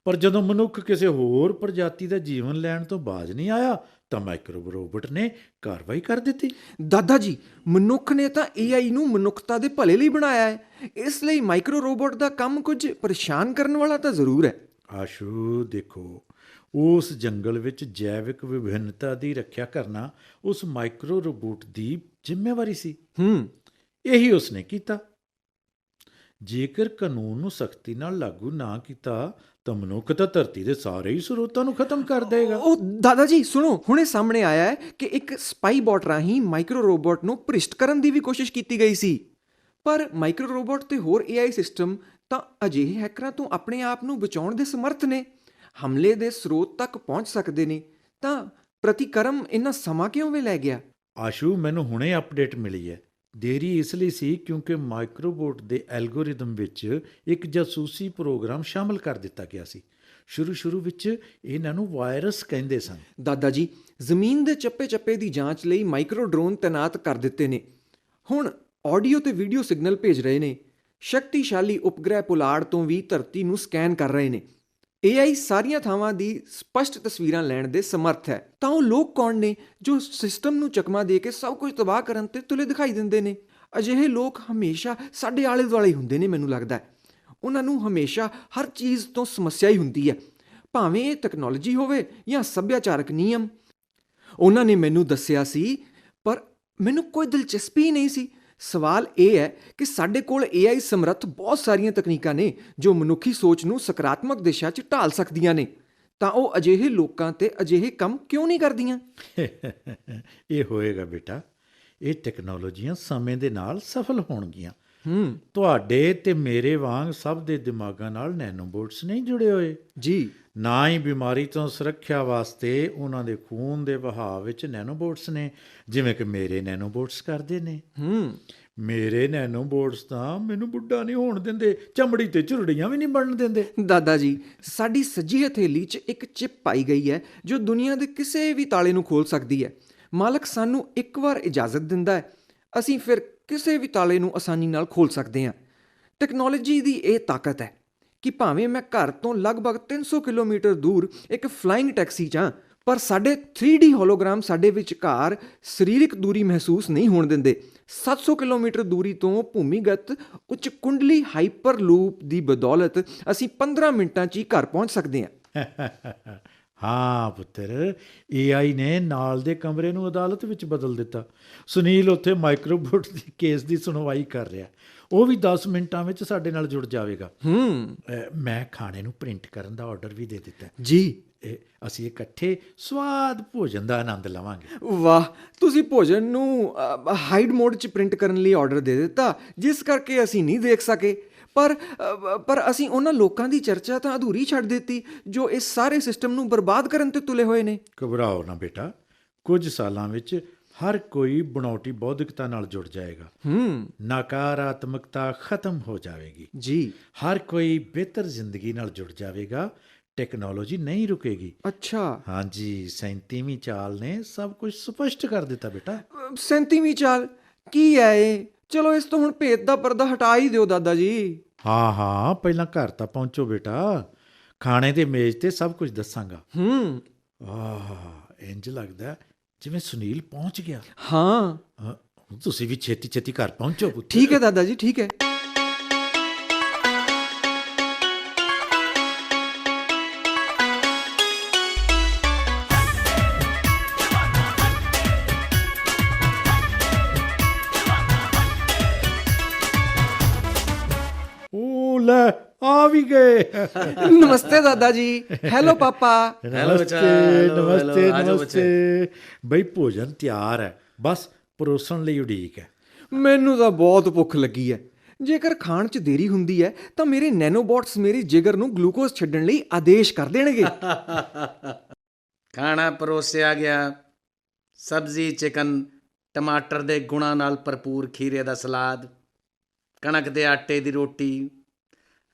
ਪਰ ਜਦੋਂ ਮਨੁੱਖ ਕਿਸੇ ਹੋਰ ਪ੍ਰਜਾਤੀ ਦਾ ਜੀਵਨ ਲੈਣ ਤੋਂ ਬਾਜ਼ ਨਹੀਂ ਆਇਆ ਤਾਂ ਮਾਈਕਰੋ ਰੋਬੋਟ ਨੇ ਕਾਰਵਾਈ ਕਰ ਦਿੱਤੀ। ਦਾਦਾ ਜੀ, ਮਨੁੱਖ ਨੇ ਤਾਂ AI ਨੂੰ ਮਨੁੱਖਤਾ ਦੇ ਭਲੇ ਲਈ ਬਣਾਇਆ ਹੈ। ਇਸ ਲਈ ਮਾਈਕਰੋ ਰੋਬੋਟ ਦਾ ਕੰਮ ਕੁਝ ਪਰੇਸ਼ਾਨ ਕਰਨ ਵਾਲਾ ਤਾਂ ਜ਼ਰੂਰ ਹੈ। ਆਸ਼ੂ, ਦੇਖੋ, ਉਸ ਜੰਗਲ ਵਿੱਚ ਜੈਵਿਕ ਵਿਭਿੰਨਤਾ ਦੀ ਰੱਖਿਆ ਕਰਨਾ ਉਸ ਮਾਈਕਰੋ ਰੋਬੋਟ ਦੀ ਜ਼ਿੰਮੇਵਾਰੀ ਸੀ। ਇਹੀ ਉਸਨੇ ਕੀਤਾ। ਜੇਕਰ ਕਾਨੂੰਨ ਨੂੰ ਸਖਤੀ ਨਾਲ ਲਾਗੂ ਨਾ ਕੀਤਾ ਤਾਂ ਮਨੁੱਖ ਤਾਂ ਧਰਤੀ ਦੇ ਸਾਰੇ ਹੀ ਸਰੋਤਾਂ ਨੂੰ ਖਤਮ ਕਰ ਦੇਗਾ। ਉਹ ਦਾਦਾ ਜੀ ਸੁਣੋ, ਹੁਣੇ ਸਾਹਮਣੇ ਆਇਆ ਹੈ ਕਿ ਇੱਕ ਸਪਾਈ ਬੋਟ ਰਾਹੀਂ ਮਾਈਕਰੋ ਰੋਬੋਟ ਨੂੰ ਭ੍ਰਿਸ਼ਟ ਕਰਨ ਦੀ ਵੀ ਕੋਸ਼ਿਸ਼ ਕੀਤੀ ਗਈ ਸੀ। ਪਰ ਮਾਈਕਰੋ ਰੋਬੋਟ ਤੇ ਹੋਰ AI ਸਿਸਟਮ ਤਾਂ ਅਜਿਹੇ ਹੈਕਰਾਂ ਤੋਂ ਆਪਣੇ ਆਪ ਨੂੰ ਬਚਾਉਣ ਦੇ ਸਮਰੱਥ ਨੇ। ਹਮਲੇ ਦੇ ਸਰੋਤ ਤੱਕ ਪਹੁੰਚ ਸਕਦੇ ਨੇ, ਤਾਂ ਪ੍ਰਤੀਕਰਮ ਇੰਨਾ ਸਮਾਂ ਕਿਉਂ ਵੇ ਲੈ ਗਿਆ? ਆਸ਼ੂ, ਮੈਨੂੰ ਹੁਣੇ ਅਪਡੇਟ ਮਿਲੀ ਹੈ। ਦੇਰੀ ਇਸ ਲਈ ਸੀ ਕਿਉਂਕਿ ਮਾਈਕਰੋਬੋਟ ਦੇ ਐਲਗੋਰਿਦਮ ਵਿੱਚ ਇੱਕ ਜਾਸੂਸੀ ਪ੍ਰੋਗਰਾਮ ਸ਼ਾਮਲ ਕਰ ਦਿੱਤਾ ਗਿਆ ਸੀ। ਸ਼ੁਰੂ ਵਿੱਚ ਇਹਨਾਂ ਨੂੰ ਵਾਇਰਸ ਕਹਿੰਦੇ ਸਨ। ਦਾਦਾ ਜੀ, ਜ਼ਮੀਨ ਦੇ ਚੱਪੇ-ਚੱਪੇ ਦੀ ਜਾਂਚ ਲਈ ਮਾਈਕਰੋ ਡਰੋਨ ਤੈਨਾਤ ਕਰ ਦਿੱਤੇ ਨੇ। ਹੁਣ ਆਡੀਓ ਤੇ ਵੀਡੀਓ ਸਿਗਨਲ ਭੇਜ ਰਹੇ ਨੇ। ਸ਼ਕਤੀਸ਼ਾਲੀ ਉਪਗ੍ਰਹਿ ਪੁਲਾੜ ਤੋਂ ਵੀ ਧਰਤੀ ਨੂੰ ਸਕੈਨ ਕਰ ਰਹੇ ਨੇ। AI ਸਾਰੀਆਂ ਥਾਵਾਂ ਦੀ ਸਪਸ਼ਟ ਤਸਵੀਰਾਂ ਲੈਣ ਦੇ ਸਮਰੱਥ ਹੈ। ਤਾਂ ਉਹ ਲੋਕ ਕੌਣ ਨੇ ਜੋ ਸਿਸਟਮ ਨੂੰ ਚਕਮਾ ਦੇ ਕੇ ਸਭ ਕੁਝ ਤਬਾਹ ਕਰਨ ਤੇ ਤੁਲੇ ਦਿਖਾਈ ਦਿੰਦੇ ਨੇ? ਅਜਿਹੇ ਲੋਕ ਹਮੇਸ਼ਾ ਸਾਡੇ ਆਲੇ ਦੁਆਲੇ ਹੁੰਦੇ ਨੇ। ਮੈਨੂੰ ਲੱਗਦਾ ਹੈ ਉਹਨਾਂ ਨੂੰ ਹਮੇਸ਼ਾ ਹਰ ਚੀਜ਼ ਤੋਂ ਸਮੱਸਿਆ ਹੀ ਹੁੰਦੀ ਹੈ, ਭਾਵੇਂ ਇਹ ਟੈਕਨੋਲੋਜੀ ਹੋਵੇ ਜਾਂ ਸੱਭਿਆਚਾਰਕ ਨਿਯਮ। ਉਹਨਾਂ ਨੇ ਮੈਨੂੰ ਦੱਸਿਆ ਸੀ, ਪਰ ਮੈਨੂੰ ਕੋਈ ਦਿਲਚਸਪੀ ਨਹੀਂ ਸੀ। ਸਵਾਲ ਇਹ ਹੈ ਕਿ ਸਾਡੇ ਕੋਲ AI ਸਮਰੱਥ ਬਹੁਤ ਸਾਰੀਆਂ ਤਕਨੀਕਾਂ ਨੇ ਜੋ ਮਨੁੱਖੀ ਸੋਚ ਨੂੰ ਸਕਾਰਾਤਮਕ ਦਿਸ਼ਾ 'ਚ ਢਾਲ ਸਕਦੀਆਂ ਨੇ, ਤਾਂ ਉਹ ਅਜਿਹੇ ਲੋਕਾਂ ਤੇ ਅਜਿਹੇ ਕੰਮ ਕਿਉਂ ਨਹੀਂ ਕਰਦੀਆਂ? ਇਹ ਹੋਏਗਾ ਬੇਟਾ, ਇਹ ਟੈਕਨੋਲੋਜੀਆਂ ਸਮੇਂ ਦੇ ਨਾਲ ਸਫਲ ਹੋਣਗੀਆਂ। ਤੁਹਾਡੇ ਤੇ ਮੇਰੇ ਵਾਂਗ ਸਭ ਦੇ ਦਿਮਾਗਾਂ ਨਾਲ ਨੈਨੋਬੋਟਸ ਨਹੀਂ ਜੁੜੇ ਹੋਏ ਜੀ। ਨਾ ਹੀ ਬਿਮਾਰੀ ਤੋਂ ਸੁਰੱਖਿਆ ਵਾਸਤੇ ਉਹਨਾਂ ਦੇ ਖੂਨ ਦੇ ਵਹਾਅ ਵਿੱਚ ਨੈਨੋਬੋਟਸ ਨੇ, ਜਿਵੇਂ ਕਿ ਮੇਰੇ ਨੈਨੋਬੋਟਸ ਕਰਦੇ ਨੇ। ਮੇਰੇ ਨੈਨੋਬੋਟਸ ਤਾਂ ਮੈਨੂੰ ਬੁੱਢਾ ਨਹੀਂ ਹੋਣ ਦਿੰਦੇ, ਚਮੜੀ ਤੇ ਝੁਰੜੀਆਂ ਵੀ ਨਹੀਂ ਬਣਨ ਦਿੰਦੇ। ਦਾਦਾ ਜੀ, ਸਾਡੀ ਸੱਜੀ ਹਥੇਲੀ 'ਚ ਇੱਕ ਚਿਪ ਪਾਈ ਗਈ ਹੈ ਜੋ ਦੁਨੀਆ ਦੇ ਕਿਸੇ ਵੀ ਤਾਲੇ ਨੂੰ ਖੋਲ੍ਹ ਸਕਦੀ ਹੈ। ਮਾਲਕ ਸਾਨੂੰ ਇੱਕ ਵਾਰ ਇਜਾਜ਼ਤ ਦਿੰਦਾ ਹੈ, ਅਸੀਂ ਫਿਰ ਕਿਸੇ ਵੀ ਤਾਲੇ ਨੂੰ ਆਸਾਨੀ ਨਾਲ ਖੋਲ੍ਹ ਸਕਦੇ ਹਾਂ। ਟੈਕਨੋਲੋਜੀ ਦੀ ਇਹ ਤਾਕਤ ਹੈ ਕਿ ਭਾਵੇਂ ਮੈਂ ਘਰ ਤੋਂ ਲਗਭਗ 300 ਕਿਲੋਮੀਟਰ ਦੂਰ ਇੱਕ ਫਲਾਈਂਗ ਟੈਕਸੀ 'ਚ ਹਾਂ, ਪਰ ਸਾਡੇ 3D ਹੋਲੋਗ੍ਰਾਮ ਸਾਡੇ ਵਿਚਕਾਰ ਸਰੀਰਕ ਦੂਰੀ ਮਹਿਸੂਸ ਨਹੀਂ ਹੋਣ ਦਿੰਦੇ। 700 ਕਿਲੋਮੀਟਰ ਦੂਰੀ ਤੋਂ ਭੂਮੀਗਤ ਉੱਚ ਕੁੰਡਲੀ ਹਾਈਪਰ ਲੂਪ ਦੀ ਬਦੌਲਤ ਅਸੀਂ 15 ਮਿੰਟਾਂ 'ਚ ਹੀ ਘਰ ਪਹੁੰਚ ਸਕਦੇ ਹਾਂ। ਹਾਂ ਪੁੱਤਰ, AI ਨੇ ਨਾਲ ਦੇ ਕਮਰੇ ਨੂੰ ਅਦਾਲਤ ਵਿੱਚ ਬਦਲ ਦਿੱਤਾ। ਸੁਨੀਲ ਉੱਥੇ ਮਾਈਕਰੋਬੋਟ ਦੇ ਕੇਸ ਦੀ ਸੁਣਵਾਈ ਕਰ ਰਿਹਾ। ਉਹ ਵੀ 10 ਮਿੰਟਾਂ ਵਿੱਚ ਸਾਡੇ ਨਾਲ ਜੁੜ ਜਾਵੇਗਾ। ਹੂੰ ਮੈਂ ਖਾਣੇ ਨੂੰ ਪ੍ਰਿੰਟ ਕਰਨ ਦਾ ਆਰਡਰ ਵੀ ਦੇ ਦਿੱਤਾ। ਜੀ। ਅਸੀਂ ਇਕੱਠੇ ਸਵਾਦ ਭੋਜਨ ਦਾ ਆਨੰਦ ਲਵਾਂਗੇ। ਵਾਹ, ਤੁਸੀਂ ਭੋਜਨ ਨੂੰ ਹਾਈਡ ਮੋਡ 'ਚ ਪ੍ਰਿੰਟ ਕਰਨ ਲਈ ਆਰਡਰ ਦੇ ਦਿੱਤਾ, ਜਿਸ ਕਰਕੇ ਅਸੀਂ ਨਹੀਂ ਦੇਖ ਸਕੇ। ਪਰ ਅਸੀਂ ਉਹਨਾਂ ਲੋਕਾਂ ਦੀ ਚਰਚਾ ਤਾਂ ਅਧੂਰੀ ਛੱਡ ਦਿੱਤੀ ਜੋ ਇਸ ਸਾਰੇ ਸਿਸਟਮ ਨੂੰ ਬਰਬਾਦ ਕਰਨ ਤੇ ਤੁਲੇ ਹੋਏ ਨੇ। ਘਬਰਾਓ ਨਾ ਬੇਟਾ, ਕੁਝ ਸਾਲਾਂ ਵਿੱਚ ਹਰ ਕੋਈ ਬਣਾਉਟੀ ਬੌਧਿਕਤਾ ਨਾਲ ਜੁੜ ਜਾਏਗਾ। ਨਕਾਰਾਤਮਕਤਾ ਖਤਮ ਹੋ ਜਾਵੇਗੀ ਜੀ। ਹਰ ਕੋਈ ਬਿਹਤਰ ਜ਼ਿੰਦਗੀ ਨਾਲ ਜੁੜ ਜਾਵੇਗਾ। ਟੈਕਨੋਲੋਜੀ ਨਹੀਂ ਰੁਕੇਗੀ। ਅੱਛਾ। ਹਾਂਜੀ, 37ਵੀਂ ਚਾਲ ਨੇ ਸਭ ਕੁਝ ਸਪਸ਼ਟ ਕਰ ਦਿੱਤਾ ਬੇਟਾ। 37ਵੀਂ ਚਾਲ ਕੀ ਹੈ ਇਹ? ਚਲੋ ਇਸ ਤੋਂ ਹੁਣ ਭੇਤ ਦਾ ਪਰਦਾ ਹਟਾ ਹੀ ਦਿਓ ਦਾਦਾ ਜੀ। ਹਾਂ, ਪਹਿਲਾਂ ਘਰ ਤਾਂ ਪਹੁੰਚੋ ਬੇਟਾ, ਖਾਣੇ ਦੇ ਮੇਜ਼ ਤੇ ਸਭ ਕੁਝ ਦੱਸਾਂਗਾ। ਇੰਜ ਲੱਗਦਾ ਜਿਵੇਂ ਸੁਨੀਲ ਪਹੁੰਚ ਗਿਆ। ਹਾਂ। ਤੁਸੀਂ ਵੀ ਛੇਤੀ ਛੇਤੀ ਘਰ ਪਹੁੰਚੋ ਪੁੱਤ। ਠੀਕ ਹੈ ਦਾਦਾ ਜੀ, ਠੀਕ ਹੈ। ਉਹ ਲੈ ਆ ਵੀ ਗਏ। ਨਮਸਤੇ ਦਾਦਾ ਜੀ। ਹੈਲੋ ਪਾਪਾ। ਨਮਸਤੇ। ਬਈ ਭੋਜਨ ਤਿਆਰ ਹੈ, ਬਸ ਪਰੋਸਣ ਲਈ ਉਡੀਕ ਹੈ। ਮੈਨੂੰ ਤਾਂ ਬਹੁਤ ਭੁੱਖ ਲੱਗੀ ਹੈ। ਜੇਕਰ ਖਾਣ 'ਚ ਦੇਰੀ ਹੁੰਦੀ ਹੈ ਤਾਂ ਮੇਰੇ ਨੈਨੋਬੋਟਸ ਮੇਰੀ ਜਿਗਰ ਨੂੰ ਗਲੂਕੋਜ਼ ਛੱਡਣ ਲਈ ਆਦੇਸ਼ ਕਰ ਦੇਣਗੇ। ਖਾਣਾ ਪਰੋਸਿਆ ਗਿਆ। ਸਬਜ਼ੀ, ਚਿਕਨ, ਟਮਾਟਰ ਦੇ ਗੁਣਾਂ ਨਾਲ ਭਰਪੂਰ ਖੀਰੇ ਦਾ ਸਲਾਦ, ਕਣਕ ਦੇ ਆਟੇ ਦੀ ਰੋਟੀ,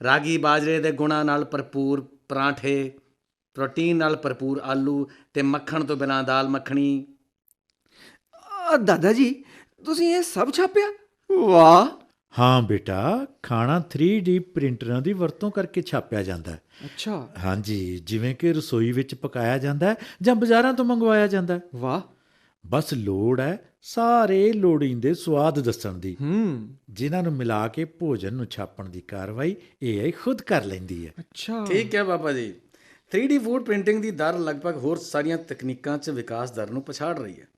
ਰਾਗੀ ਬਾਜਰੇ ਦੇ ਗੁਣਾਂ ਨਾਲ ਭਰਪੂਰ ਪਰਾਂਠੇ, ਪ੍ਰੋਟੀਨ ਨਾਲ ਭਰਪੂਰ ਆਲੂ ਤੇ ਮੱਖਣ ਤੋਂ ਬਿਨਾਂ ਦਾਲ ਮੱਖਣੀ। ਦਾਦਾ ਜੀ, ਤੁਸੀਂ ਇਹ ਸਭ ਛਾਪਿਆ? ਵਾਹ। ਹਾਂ ਬੇਟਾ, ਖਾਣਾ 3D ਪ੍ਰਿੰਟਰਾਂ ਦੀ ਵਰਤੋਂ ਕਰਕੇ ਛਾਪਿਆ ਜਾਂਦਾ ਹੈ। ਅੱਛਾ। ਹਾਂਜੀ, ਜਿਵੇਂ ਕਿ ਰਸੋਈ ਵਿੱਚ ਪਕਾਇਆ ਜਾਂਦਾ ਹੈ ਜਾਂ ਬਾਜ਼ਾਰਾਂ ਤੋਂ ਮੰਗਵਾਇਆ ਜਾਂਦਾ ਹੈ। ਵਾਹ। ਬਸ ਲੋੜ ਹੈ ਸਾਰੇ ਲੋੜੀਂਦੇ ਸਵਾਦ ਦੱਸਣ ਦੀ, ਜਿਨ੍ਹਾਂ ਨੂੰ ਮਿਲਾ ਕੇ ਭੋਜਨ ਨੂੰ ਛਾਪਣ ਦੀ ਕਾਰਵਾਈ AI ਖੁਦ ਕਰ ਲੈਂਦੀ ਹੈ। ਅੱਛਾ। ਠੀਕ ਹੈ Baba ji. 3D food printing ਦੀ ਦਰ ਲਗਭਗ ਹੋਰ ਸਾਰੀਆਂ ਤਕਨੀਕਾਂ 'ਚ ਵਿਕਾਸ ਦਰ ਨੂੰ ਪਛਾੜ ਰਹੀ ਹੈ।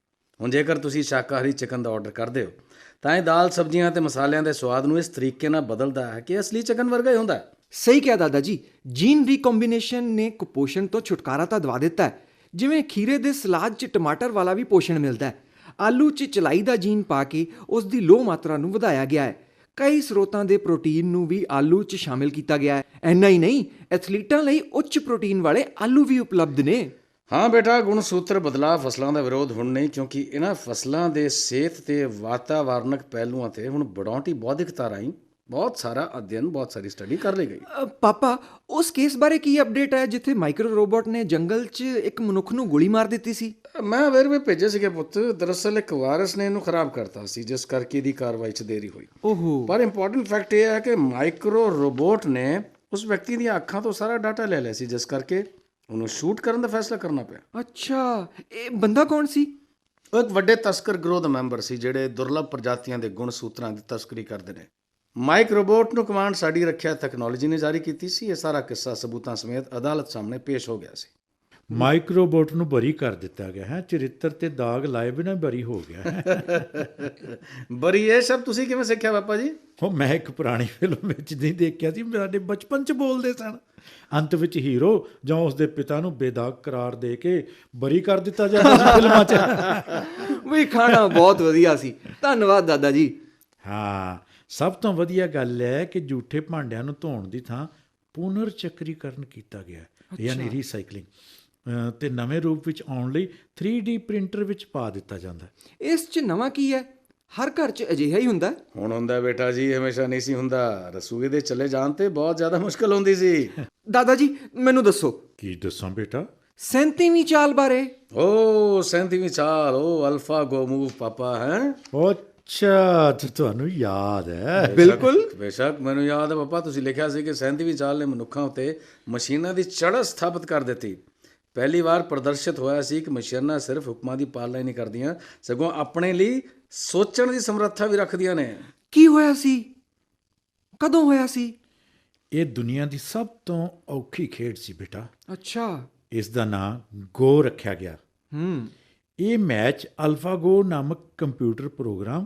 ਹੁਣ ਜੇਕਰ ਤੁਸੀਂ ਸ਼ਾਕਾਹਾਰੀ ਚਿਕਨ ਦਾ ਆਰਡਰ ਕਰਦੇ ਹੋ ਤਾਂ ਇਹ ਦਾਲ, ਸਬਜ਼ੀਆਂ ਤੇ ਮਸਾਲਿਆਂ ਦੇ ਸਵਾਦ ਨੂੰ ਇਸ ਤਰੀਕੇ ਨਾਲ ਬਦਲਦਾ ਹੈ ਕਿ ਅਸਲੀ ਚਿਕਨ ਵਰਗਾ ਹੀ ਹੁੰਦਾ ਹੈ। ਸਹੀ ਕਿਹਾ ਦਾਦਾ ਜੀ। ਜੀਨ ਰੀਕੰਬੀਨੇਸ਼ਨ ਨੇ ਕੁਪੋਸ਼ਣ ਤੋਂ ਛੁਟਕਾਰਾ ਤਾਂ ਦਵਾ ਦਿੱਤਾ ਹੈ। ਜਿਵੇਂ ਖੀਰੇ ਦੇ ਸਲਾਦ 'ਚ ਟਮਾਟਰ ਵਾਲਾ ਵੀ ਪੋਸ਼ਣ ਮਿਲਦਾ ਹੈ। ਆਲੂ 'ਚ ਚਲਾਈ ਦਾ ਜੀਨ ਪਾ ਕੇ ਉਸ ਦੀ ਲੋ ਮਾਤਰਾ ਨੂੰ ਵਧਾਇਆ ਗਿਆ ਹੈ। ਕਈ ਸਰੋਤਾਂ ਦੇ ਪ੍ਰੋਟੀਨ ਨੂੰ ਵੀ ਆਲੂ 'ਚ ਸ਼ਾਮਿਲ ਕੀਤਾ ਗਿਆ ਹੈ। ਇੰਨਾ ਹੀ ਨਹੀਂ, ਐਥਲੀਟਾਂ ਲਈ ਉੱਚ ਪ੍ਰੋਟੀਨ ਵਾਲੇ ਆਲੂ ਵੀ ਉਪਲਬਧ ਨੇ। ਹਾਂ ਬੇਟਾ, ਗੁਣਸੂਤਰ ਬਦਲਾਅ ਫਸਲਾਂ ਦਾ ਵਿਰੋਧ ਹੁਣ ਨਹੀਂ, ਕਿਉਂਕਿ ਇਹਨਾਂ ਫਸਲਾਂ ਦੇ ਸਿਹਤ ਤੇ ਵਾਤਾਵਰਨਕ ਪਹਿਲੂਆਂ ਤੇ ਹੁਣ ਬਣਾਉਟੀ ਬੌਧਿਕਤਾ ਰਾਹੀਂ ਬਹੁਤ ਸਾਰਾ ਅਧਿਐਨ, ਬਹੁਤ ਸਾਰੀ ਸਟੱਡੀ ਕਰ ਲਈ ਗਈ। ਪਾਪਾ, ਉਸ ਕੇਸ ਬਾਰੇ ਕੀ ਅਪਡੇਟ ਹੈ ਜਿੱਥੇ ਮਾਈਕਰੋ ਰੋਬੋਟ ਨੇ ਜੰਗਲ 'ਚ ਇੱਕ ਮਨੁੱਖ ਨੂੰ ਗੋਲੀ ਮਾਰ ਦਿੱਤੀ ਸੀ? ਮੈਂ ਵੇਰਵੇ ਭੇਜੇ ਸੀਗੇ ਪੁੱਤ। ਦਰਅਸਲ ਇੱਕ ਵਾਇਰਸ ਨੇ ਇਹਨੂੰ ਖਰਾਬ ਕਰਤਾ ਸੀ, ਜਿਸ ਕਰਕੇ ਇਹਦੀ ਕਾਰਵਾਈ 'ਚ ਦੇਰੀ ਹੋਈ। ਓਹੋ। ਪਰ ਇੰਪੋਰਟੈਂਟ ਫੈਕਟ ਇਹ ਹੈ ਕਿ ਮਾਈਕਰੋ ਰੋਬੋਟ ਨੇ ਉਸ ਵਿਅਕਤੀ ਦੀਆਂ ਅੱਖਾਂ ਤੋਂ ਸਾਰਾ ਡਾਟਾ ਲੈ ਲਿਆ ਸੀ, ਜਿਸ ਕਰਕੇ ਉਹਨੂੰ ਸ਼ੂਟ ਕਰਨ ਦਾ ਫੈਸਲਾ ਕਰਨਾ ਪਿਆ। ਅੱਛਾ, ਇਹ ਬੰਦਾ ਕੌਣ ਸੀ? ਉਹ ਇੱਕ ਵੱਡੇ ਤਸਕਰ ਗਰੋਹ ਦਾ ਮੈਂਬਰ ਸੀ, ਜਿਹੜੇ ਦੁਰਲਭ ਪ੍ਰਜਾਤੀਆਂ ਦੇ ਗੁਣ ਸੂਤਰਾਂ ਦੀ ਤਸਕਰੀ ਕਰਦੇ ਨੇ। ਮਾਈਕ ਰੋਬੋਟ ਨੂੰ ਕਮਾਂਡ ਸਾਡੀ ਰੱਖਿਆ ਤਕਨੋਲੋਜੀ ਨੇ ਜਾਰੀ ਕੀਤੀ ਸੀ। ਇਹ ਸਾਰਾ ਕਿੱਸਾ ਸਬੂਤਾਂ ਸਮੇਤ ਅਦਾਲਤ ਸਾਹਮਣੇ ਪੇਸ਼ ਹੋ ਗਿਆ ਸੀ। ਮਾਈਕਰੋਬੋਟ ਨੂੰ ਬਰੀ ਕਰ ਦਿੱਤਾ ਗਿਆ ਹੈ। ਚਰਿੱਤਰ ਤੇ ਦਾਗ ਲਾਏ ਬਿਨਾਂ ਬਰੀ ਹੋ ਗਿਆ। ਬਰੀ, ਇਹ ਸਭ ਤੁਸੀਂ ਕਿਵੇਂ ਸਿੱਖਿਆ ਬਾਪਾ ਜੀ? ਉਹ ਮੈਂ ਇੱਕ ਪੁਰਾਣੀ ਫਿਲਮ ਵਿੱਚ ਨਹੀਂ ਦੇਖਿਆ ਸੀ, ਸਾਡੇ ਬਚਪਨ 'ਚ ਬੋਲਦੇ ਸਨ। ਅੰਤ ਵਿੱਚ ਹੀਰੋ ਜਾਂ ਉਸਦੇ ਪਿਤਾ ਨੂੰ ਬੇਦਾਗ ਕਰਾਰ ਦੇ ਕੇ ਬਰੀ ਕਰ ਦਿੱਤਾ ਜਾਂਦਾ ਸੀ ਫਿਲਮਾਂ 'ਚ। ਵੀ ਖਾਣਾ ਬਹੁਤ ਵਧੀਆ ਸੀ। ਧੰਨਵਾਦ ਦਾਦਾ ਜੀ। ਹਾਂ, ਸਭ ਤੋਂ ਵਧੀਆ ਗੱਲ ਹੈ ਕਿ ਝੂਠੇ ਭਾਂਡਿਆਂ ਨੂੰ ਧੋਣ ਦੀ ਥਾਂ ਪੁਨਰ ਚੱਕਰੀਕਰਨ ਕੀਤਾ ਗਿਆ, ਯਾਨੀ ਰੀਸਾਈਕਲਿੰਗ, ਤੇ ਨਵੇਂ ਰੂਪ ਵਿੱਚ ਆਉਣ ਲਈ 3D ਪ੍ਰਿੰਟਰ ਵਿੱਚ ਪਾ ਦਿੱਤਾ ਜਾਂਦਾ। ਇਸ 'ਚ ਨਵਾਂ ਕੀ ਹੈ? ਹਰ ਘਰ 'ਚ ਅਜਿਹਾ ਹੀ ਹੁੰਦਾ? ਹੁਣ ਹੁੰਦਾ ਬੇਟਾ ਜੀ, ਹਮੇਸ਼ਾ ਨਹੀਂ ਸੀ ਹੁੰਦਾ। ਰਸੂਏ ਦੇ ਚਲੇ ਜਾਣ ਤੇ ਬਹੁਤ ਜ਼ਿਆਦਾ ਮੁਸ਼ਕਲ ਹੁੰਦੀ ਸੀ। ਦਾਦਾ ਜੀ, ਮੈਨੂੰ ਦੱਸੋ। ਕੀ ਦੱਸਾਂ ਬੇਟਾ? 37ਵੀਂ ਚਾਲ ਬਾਰੇ। ਓ 37ਵੀਂ ਚਾਲ, ਓ ਅਲਫਾ ਗੋ ਮੂਵ ਪਾਪਾ ਹੈ। ਅੱਛਾ, ਤੁਹਾਨੂੰ ਯਾਦ ਹੈ? ਬਿਲਕੁਲ। ਬੇਸ਼ੱਕ ਮੈਨੂੰ ਯਾਦ ਹੈ ਪਾਪਾ। ਤੁਸੀਂ ਲਿਖਿਆ ਸੀ ਕਿ 37ਵੀਂ ਚਾਲ ਨੇ ਮਨੁੱਖਾਂ ਉੱਤੇ ਮਸ਼ੀਨਾਂ ਦੀ ਚੜ੍ਹਤ ਸਥਾਪਿਤ ਕਰ ਦਿੱਤੀ। ਪਹਿਲੀ ਵਾਰ ਪ੍ਰਦਰਸ਼ਿਤ ਹੋਇਆ ਸੀ ਕਿ ਮਸ਼ੀਨਾਂ ਸਿਰਫ ਹੁਕਮਾਂ ਦੀ ਪਾਲਣਾ ਹੀ ਨਹੀਂ ਕਰਦੀਆਂ, ਸਗੋਂ ਆਪਣੇ ਲਈ ਸੋਚਣ ਦੀ ਸਮਰੱਥਾ ਵੀ ਰੱਖਦੀਆਂ ਨੇ। ਕੀ ਹੋਇਆ ਸੀ? ਕਦੋਂ ਹੋਇਆ ਸੀ? ਇਹ ਦੁਨੀਆ ਦੀ ਸਭ ਤੋਂ ਔਖੀ ਖੇਡ ਸੀ ਬੇਟਾ। ਅੱਛਾ। ਇਸ ਦਾ ਨਾਂ ਗੋ ਰੱਖਿਆ ਗਿਆ। ਇਹ ਮੈਚ ਅਲਫਾਗੋ ਨਾਮਕ ਕੰਪਿਊਟਰ ਪ੍ਰੋਗਰਾਮ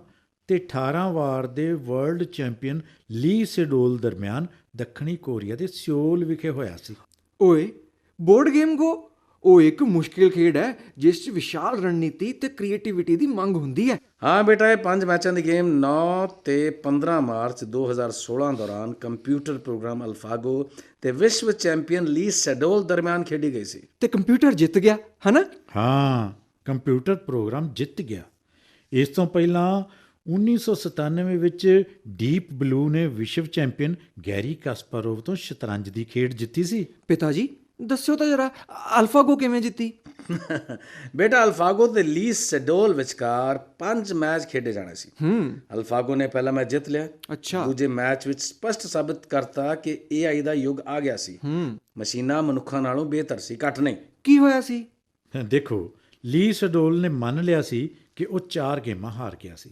ਤੇ 18 ਵਾਰ ਦੇ ਵਰਲਡ ਚੈਂਪੀਅਨ ਲੀ ਸੇਡੋਲ ਦਰਮਿਆਨ ਦੱਖਣੀ ਕੋਰੀਆ ਦੇ ਸਿਓਲ ਵਿਖੇ ਹੋਇਆ ਸੀ। ਓਏ, ਬੋਰਡ ਗੇਮ ਗੋ ਉਹ ਇੱਕ ਮੁਸ਼ਕਿਲ ਖੇਡ ਹੈ ਜਿਸ 'ਚ ਵਿਸ਼ਾਲ ਰਣਨੀਤੀ ਤੇ ਕ੍ਰੀਏਟੀਵਿਟੀ ਦੀ ਮੰਗ ਹੁੰਦੀ ਹੈ। ਹਾਂ ਬੇਟਾ, ਇਹ 5 ਮੈਚਾਂ ਦੀ ਗੇਮ 9 ਤੇ 15 ਮਾਰਚ 2016 ਦੌਰਾਨ ਕੰਪਿਊਟਰ ਪ੍ਰੋਗਰਾਮ ਅਲਫਾਗੋ ਤੇ ਵਿਸ਼ਵ ਚੈਂਪੀਅਨ ਲੀ ਸੈਡੋਲ ਦਰਮਿਆਨ ਖੇਡੀ ਗਈ ਸੀ। ਤੇ ਕੰਪਿਊਟਰ ਜਿੱਤ ਗਿਆ, ਹਨਾ? ਹਾਂ, ਕੰਪਿਊਟਰ ਪ੍ਰੋਗਰਾਮ ਜਿੱਤ ਗਿਆ। ਇਸ ਤੋਂ ਪਹਿਲਾਂ 1997 ਵਿੱਚ ਡੀਪ ਬਲੂ ਨੇ ਵਿਸ਼ਵ ਚੈਂਪੀਅਨ ਗੈਰੀ ਕਾਸਪਰੋਵ ਤੋਂ ਸ਼ਤਰੰਜ ਦੀ ਖੇਡ ਜਿੱਤੀ ਸੀ। ਪਿਤਾ ਜੀ ਦੱਸਿਓ ਤਾਂ ਜਰਾ, ਅਲਫਾਗੋ ਕਿਵੇਂ ਜਿੱਤੀ? ਬੇਟਾ, ਅਲਫਾਗੋ ਤੇ ਲੀ ਸੈਡੋਲ ਵਿਚਕਾਰ 5 ਮੈਚ ਖੇਡੇ ਜਾਣੇ ਸੀ। ਅਲਫਾਗੋ ਨੇ ਪਹਿਲਾ ਮੈਚ ਜਿੱਤ ਲਿਆ। ਅੱਛਾ। ਦੂਜੇ ਮੈਚ ਵਿੱਚ ਸਪਸ਼ਟ ਸਾਬਿਤ ਕਰਤਾ ਕਿ AI ਦਾ ਯੁੱਗ ਆ ਗਿਆ ਸੀ। ਮਸ਼ੀਨਾਂ ਮਨੁੱਖਾਂ ਨਾਲੋਂ ਬਿਹਤਰ ਸੀ, ਘੱਟ ਨਹੀਂ। ਕੀ ਹੋਇਆ ਸੀ? ਦੇਖੋ, ਲੀ ਸੈਡੋਲ ਨੇ ਮੰਨ ਲਿਆ ਸੀ ਕਿ ਉਹ 4 ਗੇਮਾਂ ਹਾਰ ਗਿਆ ਸੀ।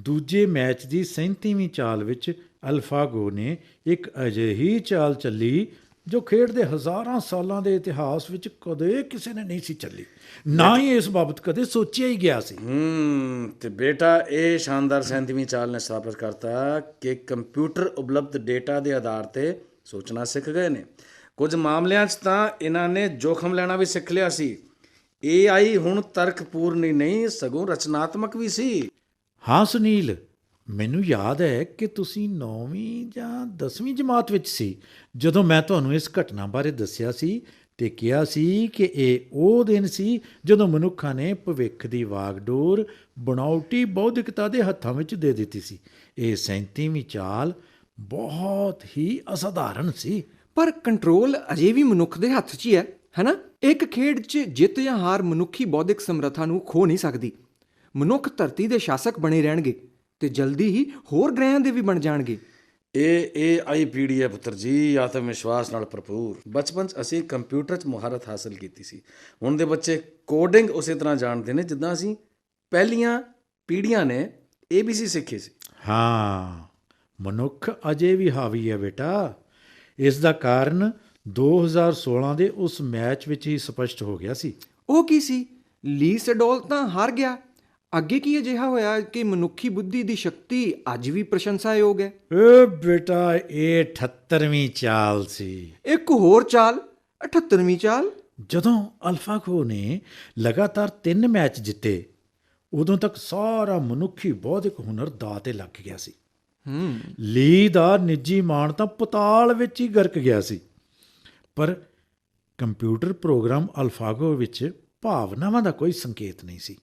ਦੂਜੇ ਮੈਚ ਦੀ 37ਵੀਂ ਚਾਲ ਵਿੱਚ ਅਲਫਾਗੋ ਨੇ ਇੱਕ ਅਜਿਹੀ ਚਾਲ ਚੱਲੀ ਜੋ ਖੇਡ ਦੇ ਹਜ਼ਾਰਾਂ ਸਾਲਾਂ ਦੇ ਇਤਿਹਾਸ ਵਿੱਚ ਕਦੇ ਕਿਸੇ ਨੇ ਨਹੀਂ ਸੀ ਚੱਲੀ, ਨਾ ਹੀ ਇਸ ਬਾਬਤ ਕਦੇ ਸੋਚਿਆ ਹੀ ਗਿਆ ਸੀ। ਤੇ ਬੇਟਾ, ਇਹ ਸ਼ਾਨਦਾਰ 37ਵੀਂ ਚਾਲ ਨੇ ਸਾਬਤ ਕਰਤਾ ਕਿ ਕੰਪਿਊਟਰ ਉਪਲਬਧ ਡੇਟਾ ਦੇ ਆਧਾਰ ਤੇ ਸੋਚਣਾ ਸਿੱਖ ਗਏ ਨੇ। ਕੁਝ ਮਾਮਲਿਆਂ 'ਚ ਤਾਂ ਇਹਨਾਂ ਨੇ ਜੋਖਮ ਲੈਣਾ ਵੀ ਸਿੱਖ ਲਿਆ ਸੀ। AI ਹੁਣ ਤਰਕਪੂਰਨ ਹੀ ਨਹੀਂ, ਸਗੋਂ ਰਚਨਾਤਮਕ ਵੀ ਸੀ। ਹਾਂ ਸੁਨੀਲ, ਮੈਨੂੰ ਯਾਦ ਹੈ ਕਿ ਤੁਸੀਂ 9ਵੀਂ ਜਾਂ 10ਵੀਂ ਜਮਾਤ ਵਿੱਚ ਸੀ ਜਦੋਂ ਮੈਂ ਤੁਹਾਨੂੰ ਇਸ ਘਟਨਾ ਬਾਰੇ ਦੱਸਿਆ ਸੀ ਤੇ ਕਿਹਾ ਸੀ ਕਿ ਇਹ ਉਹ ਦਿਨ ਸੀ ਜਦੋਂ ਮਨੁੱਖਾਂ ਨੇ ਭਵਿੱਖ ਦੀ ਵਾਗਡੋਰ ਬਣਾਉਟੀ ਬੌਧਿਕਤਾ ਦੇ ਹੱਥਾਂ ਵਿੱਚ ਦੇ ਦਿੱਤੀ ਸੀ। ਇਹ 37ਵੀਂ ਚਾਲ ਬਹੁਤ ਹੀ ਅਸਾਧਾਰਨ ਸੀ। ਪਰ ਕੰਟਰੋਲ ਅਜੇ ਵੀ ਮਨੁੱਖ ਦੇ ਹੱਥ 'ਚ ਹੀ ਹੈ, ਹੈਨਾ? ਇੱਕ ਖੇਡ 'ਚ ਜਿੱਤ ਜਾਂ ਹਾਰ ਮਨੁੱਖੀ ਬੌਧਿਕ ਸਮਰੱਥਾ ਨੂੰ ਖੋ ਨਹੀਂ ਸਕਦੀ। ਮਨੁੱਖ ਧਰਤੀ ਦੇ ਸ਼ਾਸਕ ਬਣੇ ਰਹਿਣਗੇ ਤੇ ਜਲਦੀ ਹੀ ਹੋਰ ਗ੍ਰਹਿਆਂ ਦੇ ਵੀ ਬਣ ਜਾਣਗੇ। ਇਹ AI ਪੀੜ੍ਹੀ ਹੈ ਪੁੱਤਰ ਜੀ, ਆਤਮ ਵਿਸ਼ਵਾਸ ਨਾਲ ਭਰਪੂਰ। ਬਚਪਨ 'ਚ ਅਸੀਂ ਕੰਪਿਊਟਰ 'ਚ ਮੁਹਾਰਤ ਹਾਸਲ ਕੀਤੀ ਸੀ। ਹੁਣ ਦੇ ਬੱਚੇ ਕੋਡਿੰਗ ਉਸੇ ਤਰ੍ਹਾਂ ਜਾਣਦੇ ਨੇ ਜਿੱਦਾਂ ਅਸੀਂ ਪਹਿਲੀਆਂ ਪੀੜ੍ਹੀਆਂ ਨੇ ABC ਸਿੱਖੀ ਸੀ। ਹਾਂ, ਮਨੁੱਖ ਅਜੇ ਵੀ ਹਾਵੀ ਹੈ ਬੇਟਾ। ਇਸ ਦਾ ਕਾਰਨ 2016 ਦੇ ਉਸ ਮੈਚ ਵਿੱਚ ਹੀ ਸਪਸ਼ਟ ਹੋ ਗਿਆ ਸੀ। ਉਹ ਕੀ ਸੀ? ਲੀ ਸੈਡੋਲ ਤਾਂ ਹਾਰ ਗਿਆ। ਅੱਗੇ ਕੀ ਅਜਿਹਾ ਹੋਇਆ ਕਿ ਮਨੁੱਖੀ ਬੁੱਧੀ ਦੀ ਸ਼ਕਤੀ ਅੱਜ ਵੀ ਪ੍ਰਸ਼ੰਸਾਯੋਗ ਹੈ? ਬੇਟਾ, ਇਹ 78ਵੀਂ ਚਾਲ ਸੀ। ਇੱਕ ਹੋਰ ਚਾਲ, 78ਵੀਂ ਚਾਲ। ਜਦੋਂ ਅਲਫਾਗੋ ਨੇ ਲਗਾਤਾਰ 3 ਮੈਚ ਜਿੱਤੇ, ਉਦੋਂ ਤੱਕ ਸਾਰਾ ਮਨੁੱਖੀ ਬੌਧਿਕ ਹੁਨਰ ਦਾਅ ਤੇ ਲੱਗ ਗਿਆ ਸੀ। ਲੀ ਦਾ ਨਿੱਜੀ ਮਾਣ ਤਾਂ ਪਤਾਲ ਵਿੱਚ ਹੀ ਗਰਕ ਗਿਆ ਸੀ। ਪਰ ਕੰਪਿਊਟਰ ਪ੍ਰੋਗਰਾਮ ਅਲਫਾਗੋ ਵਿੱਚ ਭਾਵਨਾਵਾਂ ਦਾ ਕੋਈ ਸੰਕੇਤ ਨਹੀਂ ਸੀ।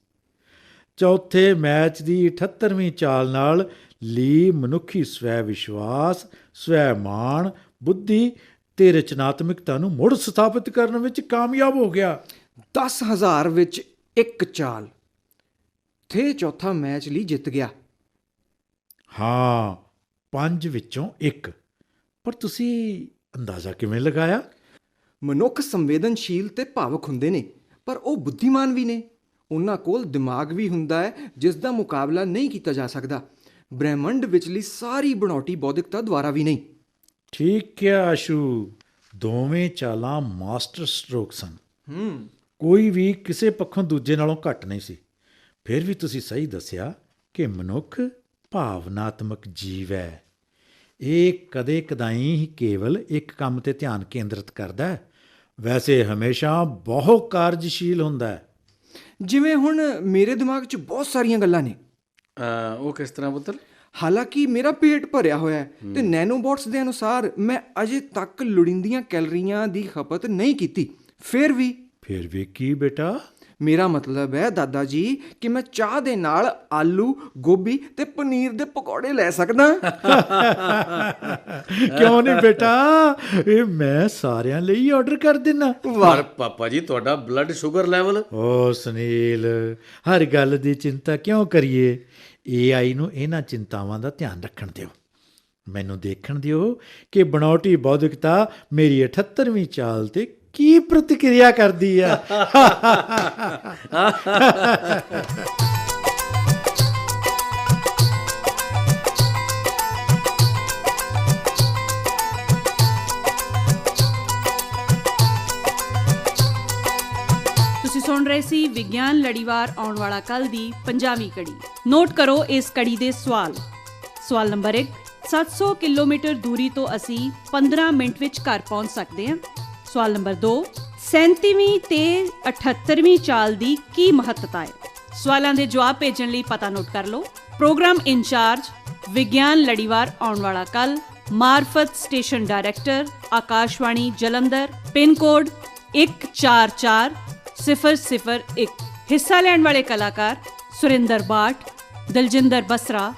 ਚੌਥੇ ਮੈਚ ਦੀ 78ਵੀਂ ਚਾਲ ਨਾਲ ਲੀ ਮਨੁੱਖੀ ਸਵੈ ਵਿਸ਼ਵਾਸ, ਸਵੈ ਮਾਣ, ਬੁੱਧੀ ਤੇ ਰਚਨਾਤਮਕਤਾ ਨੂੰ ਮੁੜ ਸਥਾਪਿਤ ਕਰਨ ਵਿੱਚ ਕਾਮਯਾਬ ਹੋ ਗਿਆ। 10,000 ਵਿੱਚ ਇੱਕ ਚਾਲ ਤੇ ਚੌਥਾ ਮੈਚ ਲਈ ਜਿੱਤ ਗਿਆ। ਹਾਂ, 5 ਵਿੱਚੋਂ 1। ਪਰ ਤੁਸੀਂ ਅੰਦਾਜ਼ਾ ਕਿਵੇਂ ਲਗਾਇਆ? ਮਨੁੱਖ ਸੰਵੇਦਨਸ਼ੀਲ ਤੇ ਭਾਵੁਕ ਹੁੰਦੇ ਨੇ, ਪਰ ਉਹ ਬੁੱਧੀਮਾਨ ਵੀ ਨੇ। ਉਹਨਾਂ ਕੋਲ ਦਿਮਾਗ ਵੀ ਹੁੰਦਾ ਹੈ ਜਿਸ ਦਾ ਮੁਕਾਬਲਾ ਨਹੀਂ ਕੀਤਾ ਜਾ ਸਕਦਾ। ਬ੍ਰਹਿਮੰਡ ਵਿਚਲੀ ਸਾਰੀ ਬਣਾਉਟੀ ਬੌਧਿਕਤਾ ਦੁਆਰਾ ਵੀ ਨਹੀਂ। ਠੀਕ ਹੈ ਆਸ਼ੂ, ਦੋਵੇਂ ਚਾਲਾਂ ਮਾਸਟਰ ਸਟ੍ਰੋਕ ਸਨ। ਕੋਈ ਵੀ ਕਿਸੇ ਪੱਖੋਂ ਦੂਜੇ ਨਾਲੋਂ ਘੱਟ ਨਹੀਂ ਸੀ। ਫਿਰ ਵੀ ਤੁਸੀਂ ਸਹੀ ਦੱਸਿਆ ਕਿ ਮਨੁੱਖ ਭਾਵਨਾਤਮਕ ਜੀਵ ਹੈ। ਇਹ ਕਦੇ ਕਦਾਈ ਹੀ ਕੇਵਲ ਇੱਕ ਕੰਮ ਤੇ ਧਿਆਨ ਕੇਂਦਰਿਤ ਕਰਦਾ ਹੈ, ਵੈਸੇ ਹਮੇਸ਼ਾ ਬਹੁਤ ਕਾਰਜਸ਼ੀਲ ਹੁੰਦਾ ਹੈ। ਜਿਵੇਂ ਹੁਣ ਮੇਰੇ ਦਿਮਾਗ 'ਚ ਬਹੁਤ ਸਾਰੀਆਂ ਗੱਲਾਂ ਨੇ। ਉਹ ਕਿਸ ਤਰ੍ਹਾਂ ਪੁੱਤਰ? ਹਾਲਾਂਕਿ ਮੇਰਾ ਪੇਟ ਭਰਿਆ ਹੋਇਆ ਹੈ ਤੇ ਨੈਨੋਬੋਟਸ ਦੇ ਅਨੁਸਾਰ ਮੈਂ ਅਜੇ ਤੱਕ ਲੋੜੀਂਦੀਆਂ ਕੈਲਰੀਆਂ ਦੀ ਖਪਤ ਨਹੀਂ ਕੀਤੀ। ਫਿਰ ਵੀ ਕੀ ਬੇਟਾ? ਮੇਰਾ ਮਤਲਬ ਹੈ ਦਾਦਾ ਜੀ ਕਿ ਮੈਂ ਚਾਹ ਦੇ ਨਾਲ ਆਲੂ, ਗੋਭੀ ਤੇ ਪਨੀਰ ਦੇ ਪਕੌੜੇ ਲੈ ਸਕਦਾ। ਕਿਉਂ ਨਹੀਂ ਬੇਟਾ, ਇਹ ਮੈਂ ਸਾਰਿਆਂ ਲਈ ਆਰਡਰ ਕਰ ਦਿੰਦਾ। ਪਰ ਪਾਪਾ ਜੀ, ਤੁਹਾਡਾ ਬਲੱਡ ਸ਼ੂਗਰ ਲੈਵਲ। ਓ ਸੁਨੀਲ, ਹਰ ਗੱਲ ਦੀ ਚਿੰਤਾ ਕਿਉਂ ਕਰੀਏ? AI ਨੂੰ ਇਹਨਾਂ ਚਿੰਤਾਵਾਂ ਦਾ ਧਿਆਨ ਰੱਖਣ ਦਿਓ। ਮੈਨੂੰ ਦੇਖਣ ਦਿਓ ਕਿ ਬਣਾਉਟੀ ਬੌਧਿਕਤਾ ਮੇਰੀ 78ਵੀਂ ਚਾਲ ਤੇ ਕੀ ਪ੍ਰਤੀਕਿਰਿਆ ਕਰਦੀ ਆ। ਤੁਸੀਂ ਸੁਣ ਰਹੇ ਸੀ ਵਿਗਿਆਨ ਲੜੀਵਾਰ ਆਉਣ ਵਾਲਾ ਕੱਲ ਦੀ 5ਵੀਂ ਕੜੀ। ਨੋਟ ਕਰੋ ਇਸ ਕੜੀ ਦੇ ਸਵਾਲ। ਸਵਾਲ ਨੰਬਰ 1, 700 ਕਿਲੋਮੀਟਰ ਦੂਰੀ ਤੋਂ ਅਸੀਂ 15 ਮਿੰਟ ਵਿੱਚ ਘਰ ਪਹੁੰਚ ਸਕਦੇ ਹਾਂ। ਸਵਾਲ ਨੰਬਰ 2, 37ਵੀਂ ਤੇ 78ਵੀਂ ਚਾਲ ਦੀ ਕੀ ਮਹੱਤਤਾ ਹੈ? ਸਵਾਲਾਂ ਦੇ ਜਵਾਬ ਭੇਜਣ ਲਈ ਪਤਾ ਨੋਟ ਕਰ ਲਓ। ਪ੍ਰੋਗਰਾਮ ਇੰਚਾਰਜ ਵਿਗਿਆਨ ਲੜੀਵਾਰ, ਆਉਣ ਵਾਲਾ ਕੱਲ। ਮਾਰਫਤ station director Akashvani Jalandhar, pin code 144001। ਹਿੱਸਾ ਲੈਣ ਵਾਲੇ ਕਲਾਕਾਰ ਸੁਰਿੰਦਰ ਬਾਟ, ਦਲਜਿੰਦਰ ਬਸਰਾ,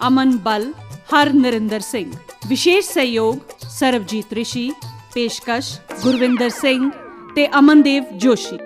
ਅਮਨ ਬਲ, ਹਰ ਨਰਿੰਦਰ ਸਿੰਘ। ਵਿਸ਼ੇਸ਼ ਸਹਿਯੋਗ ਸਰਬਜੀਤ ਰਿਸ਼ੀ, ਪੇਸ਼ਕਸ਼ ਗੁਰਵਿੰਦਰ ਸਿੰਘ ਤੇ ਅਮਨਦੇਵ ਜੋਸ਼ੀ।